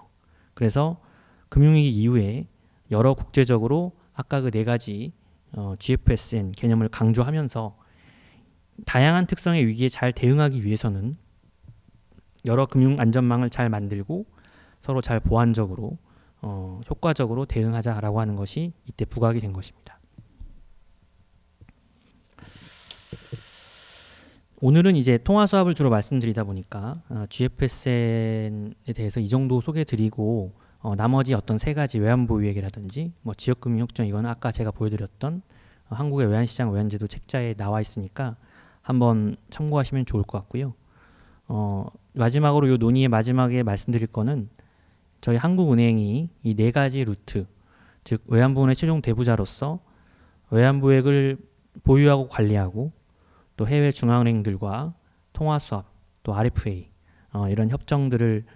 그래서 금융위기 이후에 여러 국제적으로 아까 그 네 가지 GFSN 개념을 강조하면서 다양한 특성의 위기에 잘 대응하기 위해서는 여러 금융 안전망을 잘 만들고 서로 잘 보완적으로 효과적으로 대응하자라고 하는 것이 이때 부각이 된 것입니다. 오늘은 이제 통화수합을 주로 말씀드리다 보니까 GFSN에 대해서 이 정도 소개드리고 나머지 어떤 세 가지 외환보유액이라든지 지역금융협정, 이건 아까 제가 보여드렸던 한국의 외환시장 외환제도 책자에 나와 있으니까 한번 참고하시면 좋을 것 같고요. 마지막으로 이 논의의 마지막에 말씀드릴 거는 저희 한국은행이 이 네 가지 루트, 즉 외환보훈의 최종 대부자로서 외환보유액을 보유하고 관리하고 또 해외 중앙은행들과 통화수합, 또 RFA 이런 협정들을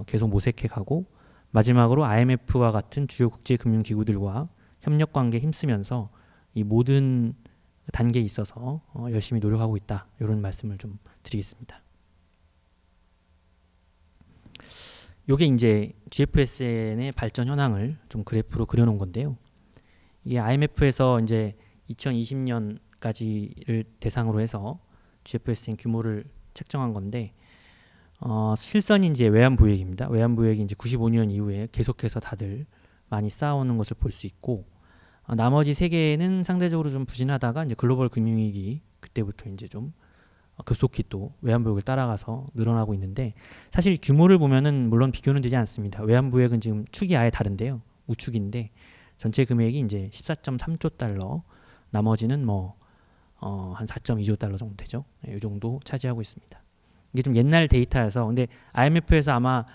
계속 모색해 가고, 마지막으로 IMF와 같은 주요 국제금융기구들과 협력관계에 힘쓰면서 이 모든 단계에 있어서 열심히 노력하고 있다, 이런 말씀을 좀 드리겠습니다. 요게 이제 GFSN의 발전 현황을 좀 그래프로 그려놓은 건데요. 이게 IMF에서 이제 2020년까지를 대상으로 해서 GFSN 규모를 책정한 건데, 실선이 이제 외환보유액입니다. 외환보유액이 이제 95년 이후에 계속해서 다들 많이 쌓아오는 것을 볼 수 있고, 나머지 세 개는 상대적으로 좀 부진하다가 이제 글로벌 금융위기 그때부터 이제 좀 급속히 또 외환보유액을 따라가서 늘어나고 있는데, 사실 규모를 보면은 물론 비교는 되지 않습니다. 외환보유액은 지금 축이 아예 다른데요. 우축인데 전체 금액이 이제 14.3조 달러, 나머지는 한 4.2조 달러 정도 되죠. 이 정도 차지하고 있습니다. 이게 좀 옛날 데이터여서, 근데 IMF에서 아마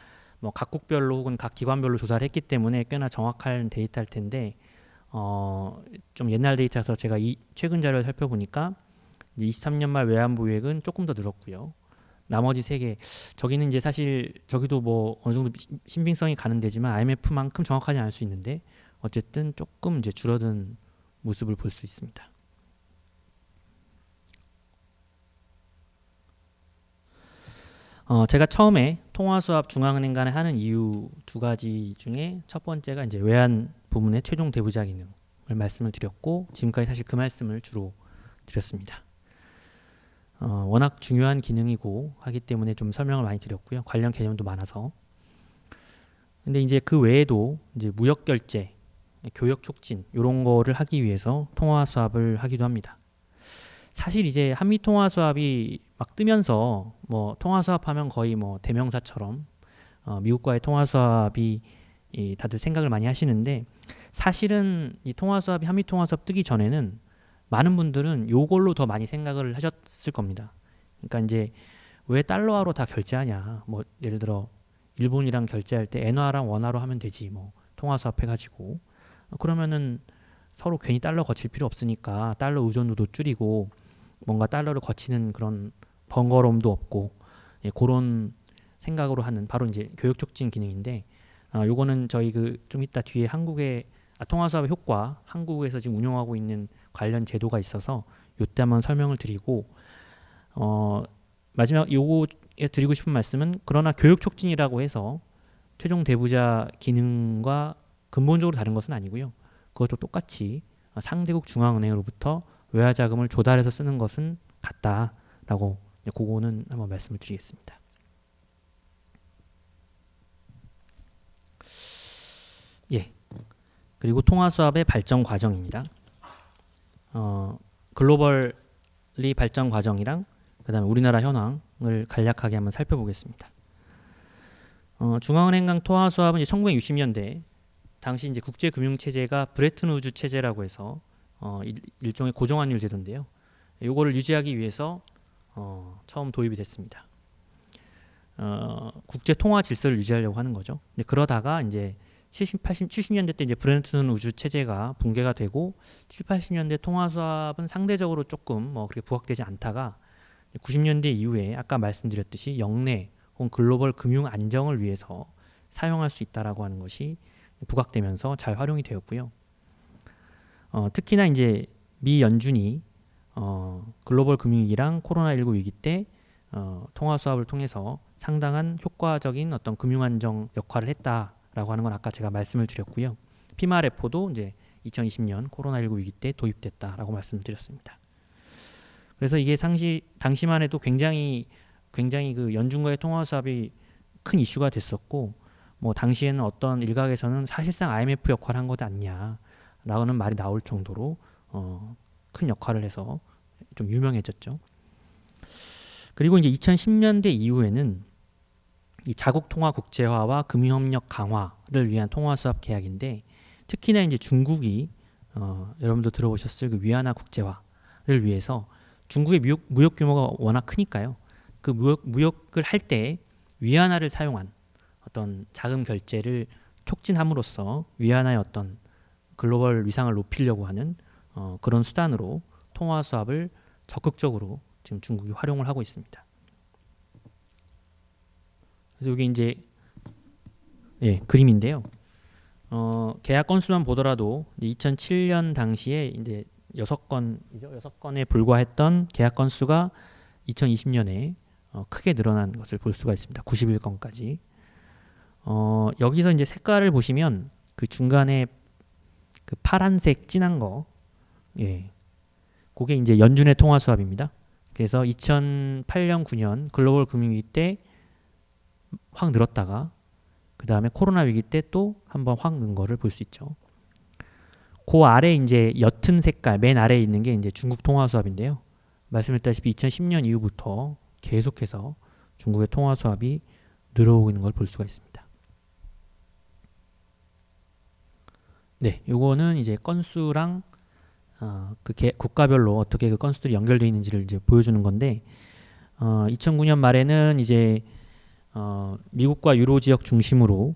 각국별로 혹은 각 기관별로 조사를 했기 때문에 꽤나 정확한 데이터일 텐데, 좀 옛날 데이터여서 제가 이 최근 자료를 살펴보니까 23년 말 외환보유액은 조금 더 늘었고요. 나머지 세 개, 저기는 이제 사실 저기도 어느 정도 신빙성이 가는 데지만 IMF만큼 정확하지 않을 수 있는데 어쨌든 조금 이제 줄어든 모습을 볼 수 있습니다. 제가 처음에 통화수합 중앙은행 간에 하는 이유 두 가지 중에 첫 번째가 이제 외환 부문의 최종 대부자 기능을 말씀을 드렸고, 지금까지 사실 그 말씀을 주로 드렸습니다. 워낙 중요한 기능이고 하기 때문에 좀 설명을 많이 드렸고요. 관련 개념도 많아서. 근데 이제 그 외에도 이제 무역 결제, 교역 촉진 이런 거를 하기 위해서 통화 수합을 하기도 합니다. 사실 이제 한미 통화 수합이 막 뜨면서 뭐 통화 수합하면 거의 뭐 대명사처럼 미국과의 통화 수합이 다들 생각을 많이 하시는데, 사실은 이 통화 수합이 한미 통화 수합 뜨기 전에는 많은 분들은 요걸로 더 많이 생각을 하셨을 겁니다. 그러니까 이제 왜 달러화로 다 결제하냐? 뭐 예를 들어 일본이랑 결제할 때 엔화랑 원화로 하면 되지, 뭐 통화 수합해가지고. 그러면은 서로 괜히 달러 거칠 필요 없으니까 달러 의존도도 줄이고 뭔가 달러를 거치는 그런 번거로움도 없고, 그런 생각으로 하는 바로 이제 교육 촉진 기능인데, 요거는 저희 그 좀 이따 뒤에 한국의 통화 수합의 효과, 한국에서 지금 운영하고 있는 관련 제도가 있어서 요때 한번 설명을 드리고, 마지막 요거에 드리고 싶은 말씀은, 그러나 교육 촉진이라고 해서 최종 대부자 기능과 근본적으로 다른 것은 아니고요. 그것도 똑같이 상대국 중앙은행으로부터 외화 자금을 조달해서 쓰는 것은 같다라고, 그거는 한번 말씀을 드리겠습니다. 예. 그리고 통화 수합의 발전 과정입니다. 글로벌리 발전 과정이랑 그다음에 우리나라 현황을 간략하게 한번 살펴보겠습니다. 중앙은행 간 통화 수합은 이제 1960년대 당시 이제 국제 금융 체제가 브레튼 우즈 체제라고 해서 일종의 고정환율 제도인데요. 요거를 유지하기 위해서 처음 도입이 됐습니다. 국제 통화 질서를 유지하려고 하는 거죠. 근데 그러다가 이제 70년대 때 이제 브레튼 우즈 체제가 붕괴가 되고 80년대 통화 수합은 상대적으로 조금 뭐 그렇게 부각되지 않다가 90년대 이후에 아까 말씀드렸듯이 영내 혹은 글로벌 금융 안정을 위해서 사용할 수 있다라고 하는 것이 부각되면서 잘 활용이 되었고요. 특히나 이제 미 연준이 글로벌 금융위기랑 코로나19 위기 때 통화 수합을 통해서 상당한 효과적인 어떤 금융 안정 역할을 했다라고 하는 건 아까 제가 말씀을 드렸고요. 피마 레포도 이제 2020년 코로나19 위기 때 도입됐다라고 말씀드렸습니다. 그래서 이게 당시만 해도 굉장히 그 연준과의 통화 수합이 큰 이슈가 됐었고, 뭐 당시에는 어떤 일각에서는 사실상 IMF 역할을 한 것 아니냐라는 말이 나올 정도로 큰 역할을 해서 좀 유명해졌죠. 그리고 이제 2010년대 이후에는 이 자국 통화 국제화와 금융협력 강화를 위한 통화 수합 계약인데, 특히나 이제 중국이 여러분도 들어보셨을 그 위안화 국제화를 위해서 중국의 무역 규모가 워낙 크니까요. 그 무역을 할 때 위안화를 사용한 어떤 자금 결제를 촉진함으로써 위안화의 어떤 글로벌 위상을 높이려고 하는 그런 수단으로 통화 수합을 적극적으로 지금 중국이 활용을 하고 있습니다. 그래서 이게 이제 그림인데요. 계약 건수만 보더라도 2007년 당시에 이제 6건에 불과했던 계약 건수가 2020년에 크게 늘어난 것을 볼 수가 있습니다. 91건까지. 여기서 이제 색깔을 보시면 그 중간에 그 파란색 진한 거, 그게 이제 연준의 통화 수합입니다. 그래서 2008년, 9년 글로벌 금융위기 때 확 늘었다가 그 다음에 코로나 위기 때 또 한번 확 는 거를 볼 수 있죠. 그 아래 이제 옅은 색깔 맨 아래에 있는 게 이제 중국 통화 수합인데요. 말씀드렸다시피 2010년 이후부터 계속해서 중국의 통화 수합이 늘어오고 있는 걸 볼 수가 있습니다. 네, 요거는 이제 건수랑 국가별로 어떻게 그 건수들이 연결되어 있는지를 이제 보여주는 건데, 2009년 말에는 이제 미국과 유로 지역 중심으로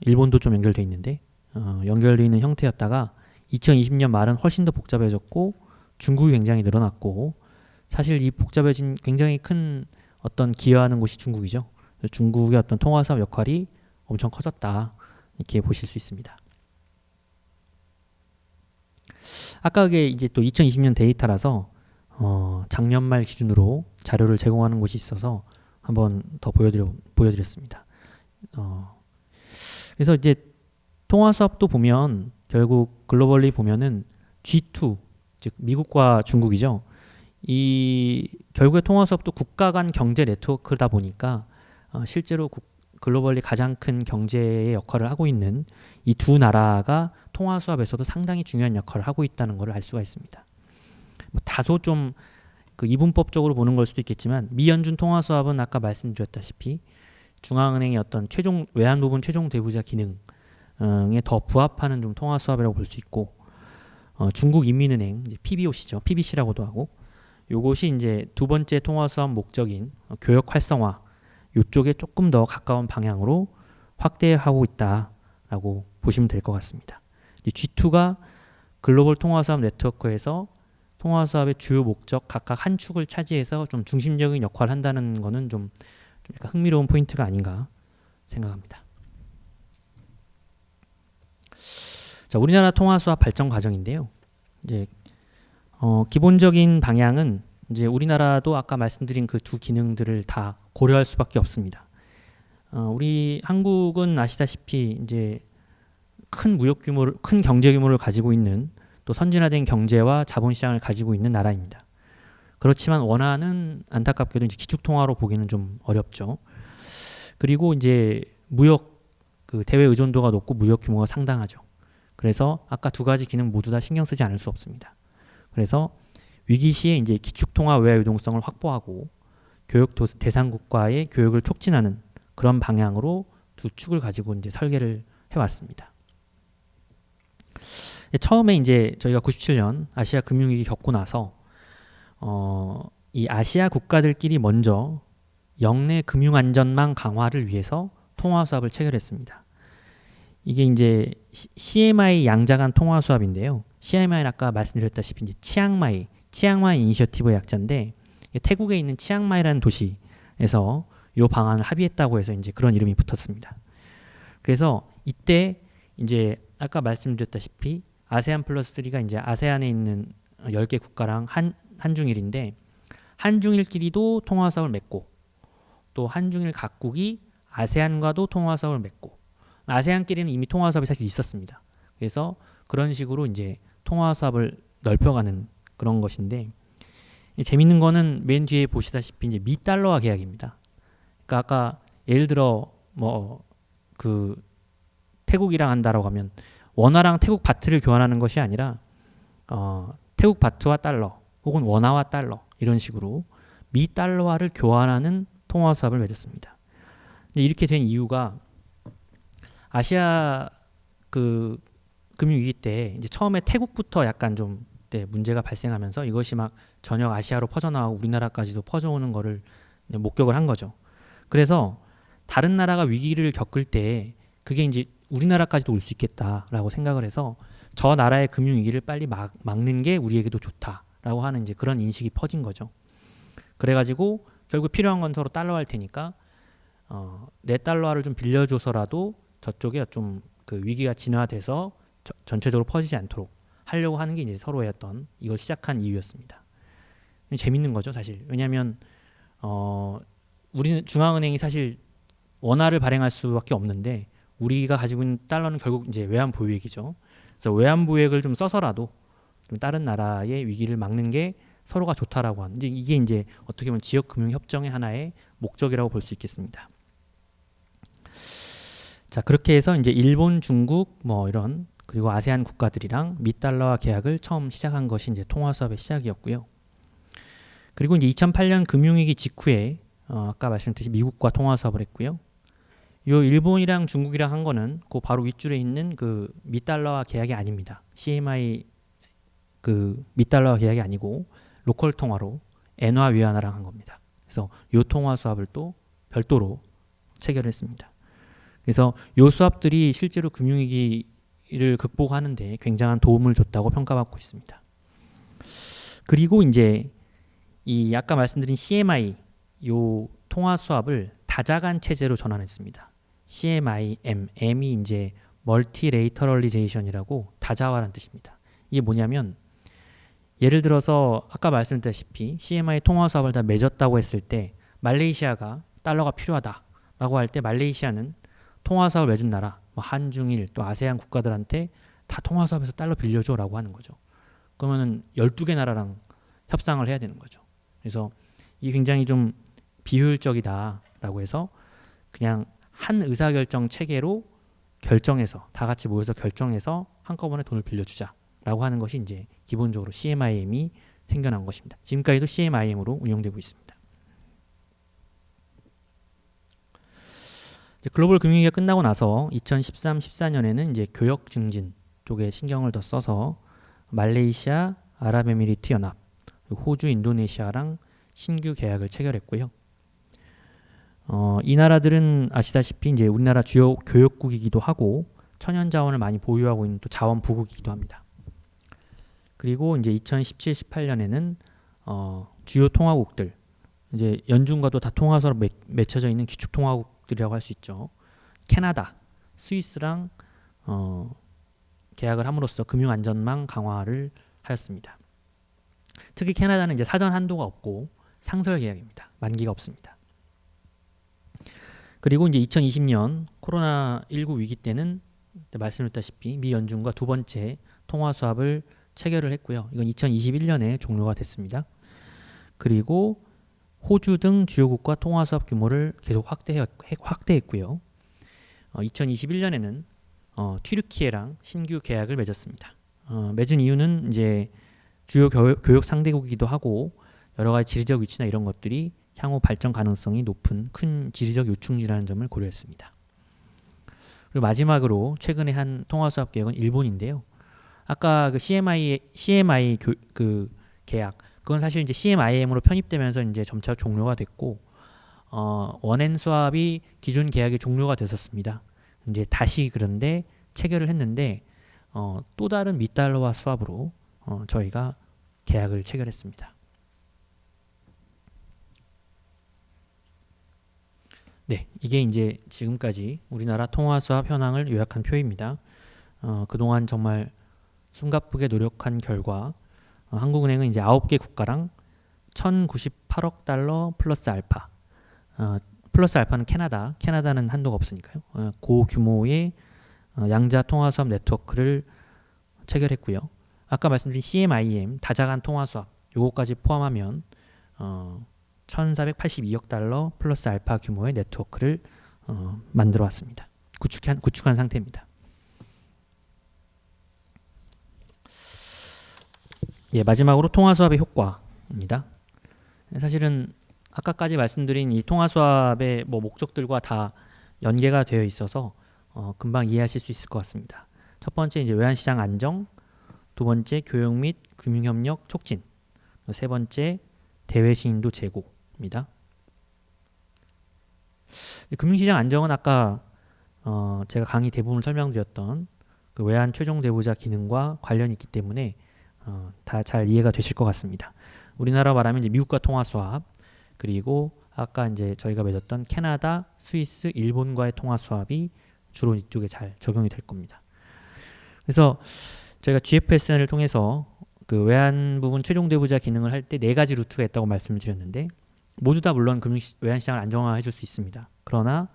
일본도 좀 연결되어 있는데 연결되어 있는 형태였다가 2020년 말은 훨씬 더 복잡해졌고 중국이 굉장히 늘어났고, 사실 이 복잡해진 굉장히 큰 어떤 기여하는 곳이 중국이죠. 중국의 어떤 통화사업 역할이 엄청 커졌다, 이렇게 보실 수 있습니다. 아까 그게 이제 또 2020년 데이터라서 작년 말 기준으로 자료를 제공하는 곳이 있어서 한번 더 보여드렸습니다. 그래서 이제 통화 수합도 보면 결국 글로벌리 보면은 G2, 즉 미국과 중국이죠. 이 결국에 통화 수업도 국가 간 경제 네트워크다 보니까 실제로 글로벌리 가장 큰 경제의 역할을 하고 있는 이 두 나라가 통화 수업에서도 상당히 중요한 역할을 하고 있다는 것을 알 수가 있습니다. 뭐 다소 좀 그 이분법적으로 보는 걸 수도 있겠지만 미연준 통화 수업은 아까 말씀드렸다시피 중앙은행의 어떤 최종 외환 부분 최종 대부자 기능에 더 부합하는 좀 통화 수업이라고 볼 수 있고 중국 인민은행 이제 PBOC죠, PBC라고도 하고 요것이 이제 두 번째 통화 수업 목적인 교역 활성화 요쪽에 조금 더 가까운 방향으로 확대하고 있다라고 보시면 될 것 같습니다. G2가 글로벌 통화 수업 네트워크에서 통화 수업의 주요 목적 각각 한 축을 차지해서 좀 중심적인 역할을 한다는 것은 좀 약간 흥미로운 포인트가 아닌가 생각합니다. 자, 우리나라 통화 수업 발전 과정인데요. 이제 기본적인 방향은 이제 우리나라도 아까 말씀드린 그 두 기능들을 다 고려할 수밖에 없습니다. 우리 한국은 아시다시피 이제 큰 경제 규모를 가지고 있는 또 선진화된 경제와 자본시장을 가지고 있는 나라입니다. 그렇지만 원화는 안타깝게도 이제 기축통화로 보기는 좀 어렵죠. 그리고 이제 무역 그 대외 의존도가 높고 무역 규모가 상당하죠. 그래서 아까 두 가지 기능 모두 다 신경 쓰지 않을 수 없습니다. 그래서 위기 시에 이제 기축통화 외화 유동성을 확보하고 교역 대상국과의 교역을 촉진하는 그런 방향으로 두 축을 가지고 이제 설계를 해왔습니다. 처음에 이제 저희가 97년 아시아 금융위기 겪고 나서 이 아시아 국가들끼리 먼저 영내 금융 안전망 강화를 위해서 통화 수합을 체결했습니다. 이게 이제 CMI 양자간 통화 수합인데요. CMI는 아까 말씀드렸다시피 이제 치앙마이 이니셔티브의 약자인데 태국에 있는 치앙마이라는 도시에서 이 방안을 합의했다고 해서 이제 그런 이름이 붙었습니다. 그래서 이때 이제 아까 말씀드렸다시피 아세안 플러스 3가 이제 아세안에 있는 10개 국가랑 한중일인데 한중일끼리도 통화 수합을 맺고 또 한중일 각국이 아세안과도 통화 수합을 맺고 아세안끼리는 이미 통화 수합이 사실 있었습니다. 그래서 그런 식으로 이제 통화 수합을 넓혀가는 그런 것인데 재밌는 거는 맨 뒤에 보시다시피 이제 미달러화 계약입니다. 그러니까 아까 예를 들어 뭐 그 태국이랑 한다라고 하면 원화랑 태국 바트를 교환하는 것이 아니라 태국 바트와 달러 혹은 원화와 달러 이런 식으로 미달러화를 교환하는 통화 수합을 맺었습니다. 이렇게 된 이유가 아시아 그 금융위기 때 이제 처음에 태국부터 약간 좀 문제가 발생하면서 이것이 막 전역 아시아로 퍼져나가고 우리나라까지도 퍼져오는 거를 목격을 한 거죠. 그래서 다른 나라가 위기를 겪을 때 그게 이제 우리나라까지도 올 수 있겠다라고 생각을 해서 저 나라의 금융위기를 빨리 막는 게 우리에게도 좋다라고 하는 이제 그런 인식이 퍼진 거죠. 그래가지고 결국 필요한 건 서로 달러 할 테니까 내 달러를 좀 빌려줘서라도 저쪽에 좀 그 위기가 진화돼서 전체적으로 퍼지지 않도록 하려고 하는 게 이제 서로의 어떤 이걸 시작한 이유였습니다. 재밌는 거죠, 사실. 왜냐하면 우리는 중앙은행이 사실 원화를 발행할 수밖에 없는데 우리가 가지고 있는 달러는 결국 이제 외환 보유액이죠. 그래서 외환 보유액을 좀 써서라도 좀 다른 나라의 위기를 막는 게 서로가 좋다라고 하는 이게 이제 어떻게 보면 지역 금융 협정의 하나의 목적이라고 볼 수 있겠습니다. 자, 그렇게 해서 이제 일본, 중국 뭐 이런 그리고 아세안 국가들이랑 미달러화 계약을 처음 시작한 것이 이제 통화 수합의 시작이었고요. 그리고 이제 2008년 금융위기 직후에 아까 말씀드린 미국과 통화 수합을 했고요. 요 일본이랑 중국이랑 한 거는 그 바로 윗줄에 있는 그 미달러화 계약이 아닙니다. CMI 그 미달러화 계약이 아니고 로컬 통화로 엔화 위안화랑 한 겁니다. 그래서 요 통화 수합을 또 별도로 체결했습니다. 그래서 요 수합들이 실제로 금융위기를 극복하는데 굉장한 도움을 줬다고 평가받고 있습니다. 그리고 이제 이 아까 말씀드린 CMI 요 통화 수합을 다자간 체제로 전환했습니다. M이 이제 멀티레이터럴리제이션이라고 다자화라는 뜻입니다. 이게 뭐냐면 예를 들어서 아까 말씀드렸다시피 CMI 통화 수합을 다 맺었다고 했을 때 말레이시아가 달러가 필요하다라고 할 때 말레이시아는 통화 수합을 맺은 나라, 뭐 한중일 또 아세안 국가들한테 다 통화 수합에서 달러 빌려줘라고 하는 거죠. 그러면은 12개 나라랑 협상을 해야 되는 거죠. 그래서 이게 굉장히 좀 비효율적이다라고 해서 그냥 한 의사결정 체계로 결정해서 다 같이 모여서 결정해서 한꺼번에 돈을 빌려주자라고 하는 것이 이제 기본적으로 CMIM이 생겨난 것입니다. 지금까지도 CMIM으로 운영되고 있습니다. 이제 글로벌 금융위기가 끝나고 나서 2013-14년에는 이제 교역 증진 쪽에 신경을 더 써서 말레이시아, 아랍에미리트 연합, 호주, 인도네시아랑 신규 계약을 체결했고요. 이 나라들은 아시다시피 이제 우리나라 주요 교역국이기도 하고 천연 자원을 많이 보유하고 있는 또 자원 부국이기도 합니다. 그리고 이제 2017-18년에는 주요 통화국들, 이제 연준과도 다 통화서로 맺혀져 있는 기축 통화국들이라고 할 수 있죠. 캐나다, 스위스랑 계약을 함으로써 금융 안전망 강화를 하였습니다. 특히 캐나다는 이제 사전 한도가 없고 상설 계약입니다. 만기가 없습니다. 그리고 이제 2020년 코로나19 위기 때는 말씀드렸다시피 미 연준과 두 번째 통화 수합을 체결을 했고요. 이건 2021년에 종료가 됐습니다. 그리고 호주 등 주요국과 통화 수합 규모를 계속 확대했고요. 2021년에는 튀르키예랑 신규 계약을 맺었습니다. 맺은 이유는 이제 주요 교역 상대국이기도 하고 여러 가지 지리적 위치나 이런 것들이 향후 발전 가능성이 높은 큰 지리적 요충지라는 점을 고려했습니다. 그리고 마지막으로 최근에 한 통화 수합 계약은 일본인데요. 아까 그 CMI 그 계약, 그건 사실 이제 CMIM으로 편입되면서 이제 점차 종료가 됐고 원엔 수합이 기존 계약이 종료가 됐었습니다. 이제 다시 그런데 체결을 했는데 또 다른 미달러화 수합으로 저희가 계약을 체결했습니다. 네, 이게 이제 지금까지 우리나라 통화 수합 현황을 요약한 표입니다. 그동안 정말 숨가쁘게 노력한 결과 한국은행은 이제 9개 국가랑 1,098억 달러 플러스 알파, 플러스 알파는 캐나다는 한도가 없으니까요. 고규모의 양자 통화 수합 네트워크를 체결했고요. 아까 말씀드린 CMIM 다자간 통화 수합 요거까지 포함하면 1,482억 달러 플러스 알파 규모의 네트워크를 만들어 왔습니다. 구축한 상태입니다. 예, 마지막으로 통화 수합의 효과입니다. 사실은 아까까지 말씀드린 이 통화 수합의 목적들과 다 연계가 되어 있어서 금방 이해하실 수 있을 것 같습니다. 첫 번째 이제 외환시장 안정, 두 번째 교역 및 금융협력 촉진, 세 번째 대외 신인도 제고입니다. 금융시장 안정은 아까 제가 강의 대부분을 설명드렸던 그 외환 최종 대보자 기능과 관련이 있기 때문에 다 잘 이해가 되실 것 같습니다. 우리나라 말하면 이제 미국과 통화 수합, 그리고 아까 이제 저희가 맺었던 캐나다, 스위스, 일본과의 통화 수합이 주로 이쪽에 잘 적용이 될 겁니다. 그래서 저희가 GFSN을 통해서 그 외환 부분 최종 대보자 기능을 할 때 네 가지 루트가 있다고 말씀을 드렸는데 모두 다 물론 외환시장을 안정화해 줄 수 있습니다. 그러나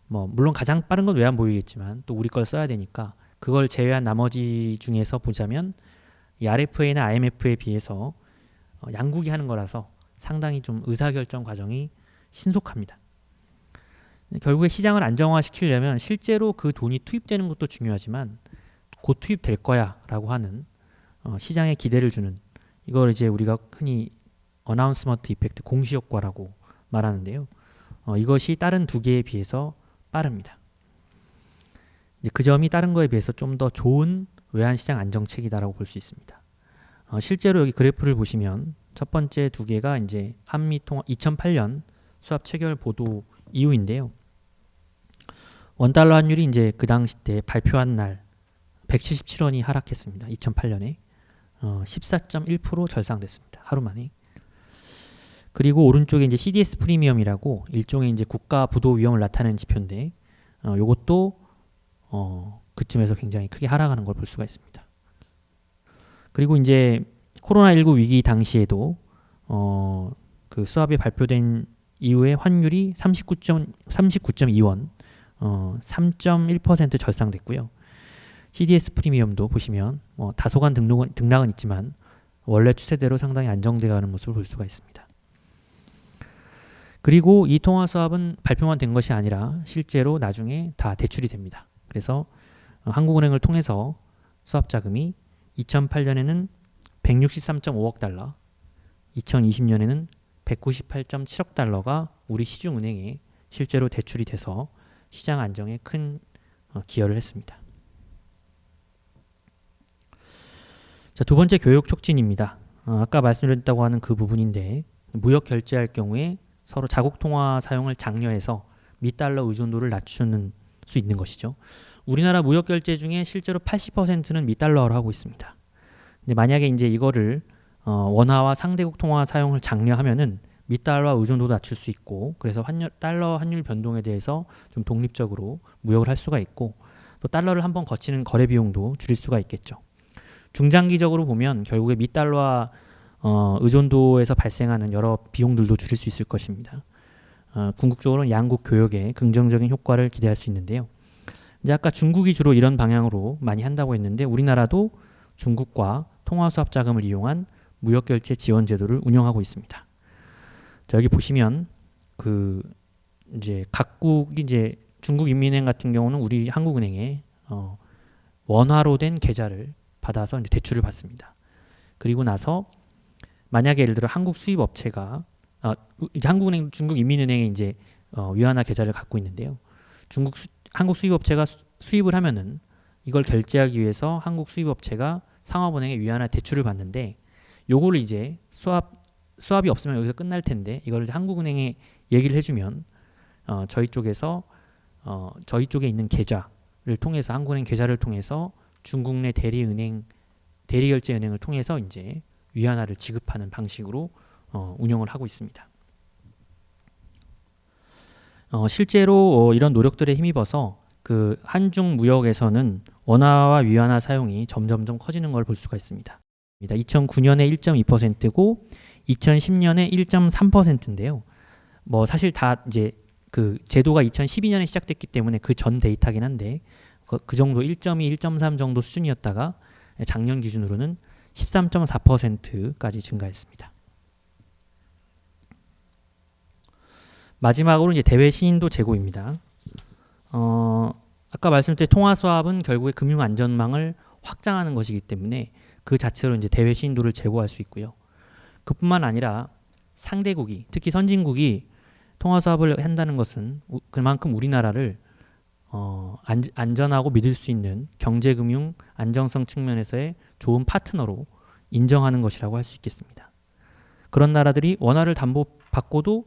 물론 가장 빠른 건 외환 보유겠지만 또 우리 걸 써야 되니까 그걸 제외한 나머지 중에서 보자면 이 RFA나 IMF에 비해서 양국이 하는 거라서 상당히 좀 의사결정 과정이 신속합니다. 결국에 시장을 안정화시키려면 실제로 그 돈이 투입되는 것도 중요하지만 곧 투입될 거야 라고 하는 시장에 기대를 주는, 이걸 이제 우리가 흔히 어나운스먼트 이펙트, 공시효과라고 말하는데요. 이것이 다른 두 개에 비해서 빠릅니다. 이제 그 점이 다른 거에 비해서 좀 더 좋은 외환시장 안정책이다라고 볼 수 있습니다. 실제로 여기 그래프를 보시면 첫 번째 두 개가 이제 한미통화 2008년 수합 체결 보도 이후인데요. 원달러 환율이 이제 그 당시 때 발표한 날 177원이 하락했습니다. 2008년에 14.1% 절상됐습니다. 하루 만에. 그리고 오른쪽에 이제 CDS 프리미엄이라고 일종의 이제 국가 부도 위험을 나타내는 지표인데 요것도 그쯤에서 굉장히 크게 하락하는 걸 볼 수가 있습니다. 그리고 이제 코로나19 위기 당시에도 그 수합이 발표된 이후에 환율이 39.2원 3.1% 절상됐고요. CDS 프리미엄도 보시면 다소간 등락은 있지만 원래 추세대로 상당히 안정되어 가는 모습을 볼 수가 있습니다. 그리고 이 통화 수합은 발표만 된 것이 아니라 실제로 나중에 다 대출이 됩니다. 그래서 한국은행을 통해서 수합 자금이 2008년에는 163.5억 달러, 2020년에는 198.7억 달러가 우리 시중은행에 실제로 대출이 돼서 시장 안정에 큰 기여를 했습니다. 자, 두 번째 교육 촉진입니다. 아까 말씀드렸다고 하는 그 부분인데 무역 결제할 경우에 서로 자국 통화 사용을 장려해서 미달러 의존도를 낮추는 수 있는 것이죠. 우리나라 무역 결제 중에 실제로 80%는 미달러로 하고 있습니다. 근데 만약에 이제 이거를 원화와 상대국 통화 사용을 장려하면은 미달러 의존도도 낮출 수 있고, 그래서 달러 환율 변동에 대해서 좀 독립적으로 무역을 할 수가 있고, 또 달러를 한번 거치는 거래 비용도 줄일 수가 있겠죠. 중장기적으로 보면 결국에 미달러와 의존도에서 발생하는 여러 비용들도 줄일 수 있을 것입니다. 궁극적으로는 양국 교역에 긍정적인 효과를 기대할 수 있는데요. 이제 아까 중국이 주로 이런 방향으로 많이 한다고 했는데 우리나라도 중국과 통화수합 자금을 이용한 무역결제 지원 제도를 운영하고 있습니다. 자, 여기 보시면 그 이제 각국이 이제 중국인민은행 같은 경우는 우리 한국은행에 원화로 된 계좌를 받아서 이제 대출을 받습니다. 그리고 나서 만약에 예를 들어 한국 수입 업체가 이제 한국은행, 중국인민은행에 이제 위안화 계좌를 갖고 있는데요. 한국 수입 업체가 수입을 하면은 이걸 결제하기 위해서 한국 수입 업체가 상업은행에 위안화 대출을 받는데, 요거를 이제 수합이 없으면 여기서 끝날 텐데 이걸 이제 한국은행에 얘기를 해주면 저희 쪽에서 저희 쪽에 있는 계좌를 통해서 한국은행 계좌를 통해서 중국 내 대리결제은행을 통해서 이제 위안화를 지급하는 방식으로 운영을 하고 있습니다. 실제로 이런 노력들에 힘입어서 그 한중 무역에서는 원화와 위안화 사용이 점점점 커지는 걸 볼 수가 있습니다. 2009년에 1.2%고 2010년에 1.3%인데요. 뭐 사실 다 이제 그 제도가 2012년에 시작됐기 때문에 그 전 데이터긴 한데 그 정도 1.2, 1.3 정도 수준이었다가 작년 기준으로는 13.4%까지 증가했습니다. 마지막으로 이제 대외 신인도 제고입니다. 아까 말씀드린 통화 수합은 결국에 금융 안전망을 확장하는 것이기 때문에 그 자체로 이제 대외 신인도를 제고할 수 있고요. 그뿐만 아니라 상대국이, 특히 선진국이 통화 수합을 한다는 것은 그만큼 우리나라를 안전하고 믿을 수 있는 경제금융 안정성 측면에서의 좋은 파트너로 인정하는 것이라고 할 수 있겠습니다. 그런 나라들이 원화를 담보받고도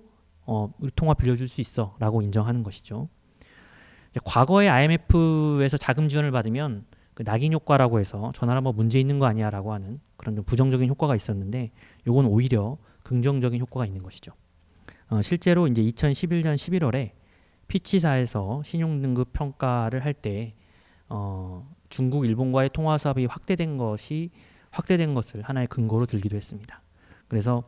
우리 통화 빌려줄 수 있어 라고 인정하는 것이죠. 과거에 IMF에서 자금 지원을 받으면 그 낙인 효과라고 해서 저 나라 뭐 문제 있는 거 아니야 라고 하는 그런 좀 부정적인 효과가 있었는데, 요건 오히려 긍정적인 효과가 있는 것이죠. 실제로 이제 2011년 11월에 피치사에서 신용등급 평가를 할 때 중국, 일본과의 통화 수합이 확대된 것을 하나의 근거로 들기도 했습니다. 그래서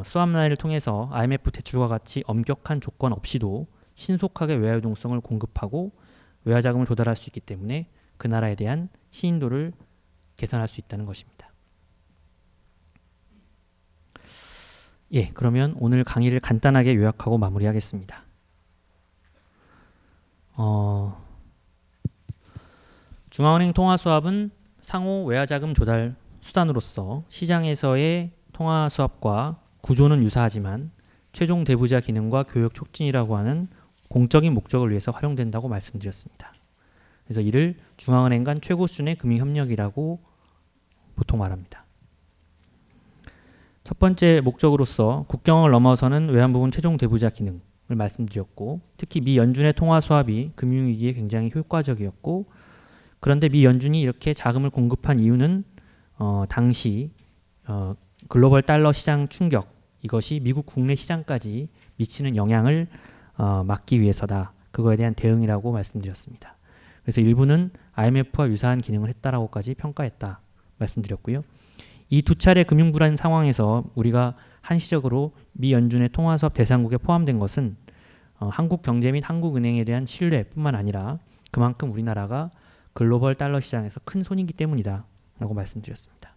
수합 라인을 통해서 IMF 대출과 같이 엄격한 조건 없이도 신속하게 외화 유동성을 공급하고 외화 자금을 조달할 수 있기 때문에 그 나라에 대한 신인도를 계산할 수 있다는 것입니다. 예, 그러면 오늘 강의를 간단하게 요약하고 마무리하겠습니다. 중앙은행 통화수합은 상호 외화자금 조달 수단으로서 시장에서의 통화수합과 구조는 유사하지만 최종 대부자 기능과 교역 촉진이라고 하는 공적인 목적을 위해서 활용된다고 말씀드렸습니다. 그래서 이를 중앙은행 간 최고 수준의 금융협력이라고 보통 말합니다. 첫 번째 목적으로서 국경을 넘어서는 외환부문 최종 대부자 기능을 말씀드렸고, 특히 미 연준의 통화 수합이 금융위기에 굉장히 효과적이었고, 그런데 미 연준이 이렇게 자금을 공급한 이유는 당시 글로벌 달러 시장 충격, 이것이 미국 국내 시장까지 미치는 영향을 막기 위해서다. 그거에 대한 대응이라고 말씀드렸습니다. 그래서 일부는 IMF와 유사한 기능을 했다라고까지 평가했다 말씀드렸고요. 이 두 차례 금융 불안 상황에서 우리가 한시적으로 미 연준의 통화수합 대상국에 포함된 것은 한국 경제 및 한국은행에 대한 신뢰뿐만 아니라 그만큼 우리나라가 글로벌 달러 시장에서 큰 손이기 때문이다 라고 말씀드렸습니다.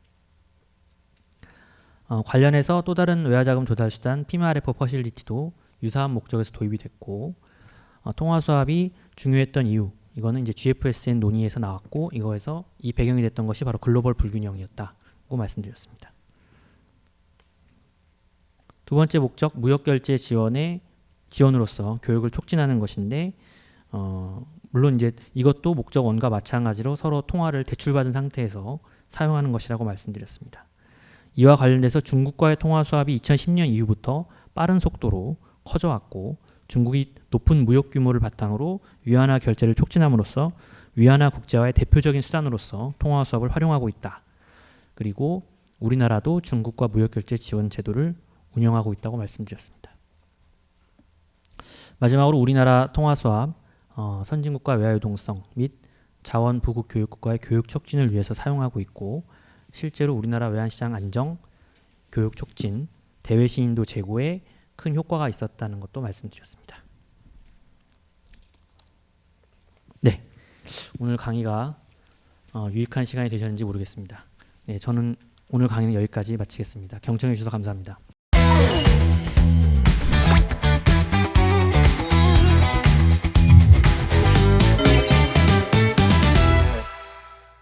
관련해서 또 다른 외화자금 조달 수단 PMRF 퍼실리티도 유사한 목적에서 도입이 됐고, 통화수합이 중요했던 이유, 이거는 이제 GFSN 논의에서 나왔고, 이거에서 이 배경이 됐던 것이 바로 글로벌 불균형이었다고 말씀드렸습니다. 두 번째 목적, 무역결제 지원으로서 교육을 촉진하는 것인데, 물론 이제 이것도 목적 1과 마찬가지로 서로 통화를 대출받은 상태에서 사용하는 것이라고 말씀드렸습니다. 이와 관련돼서 중국과의 통화 수합이 2010년 이후부터 빠른 속도로 커져왔고, 중국이 높은 무역 규모를 바탕으로 위안화 결제를 촉진함으로써 위안화 국제화의 대표적인 수단으로서 통화 수합을 활용하고 있다. 그리고 우리나라도 중국과 무역결제 지원 제도를 운영하고 있다고 말씀드렸습니다. 마지막으로 우리나라 통화 수합, 선진국가 외화 유동성 및 자원 부국 교육국가의 교육 촉진을 위해서 사용하고 있고, 실제로 우리나라 외환시장 안정, 교육 촉진, 대외 신인도 제고에 큰 효과가 있었다는 것도 말씀드렸습니다. 네, 오늘 강의가 유익한 시간이 되셨는지 모르겠습니다. 네, 저는 오늘 강의는 여기까지 마치겠습니다. 경청해 주셔서 감사합니다.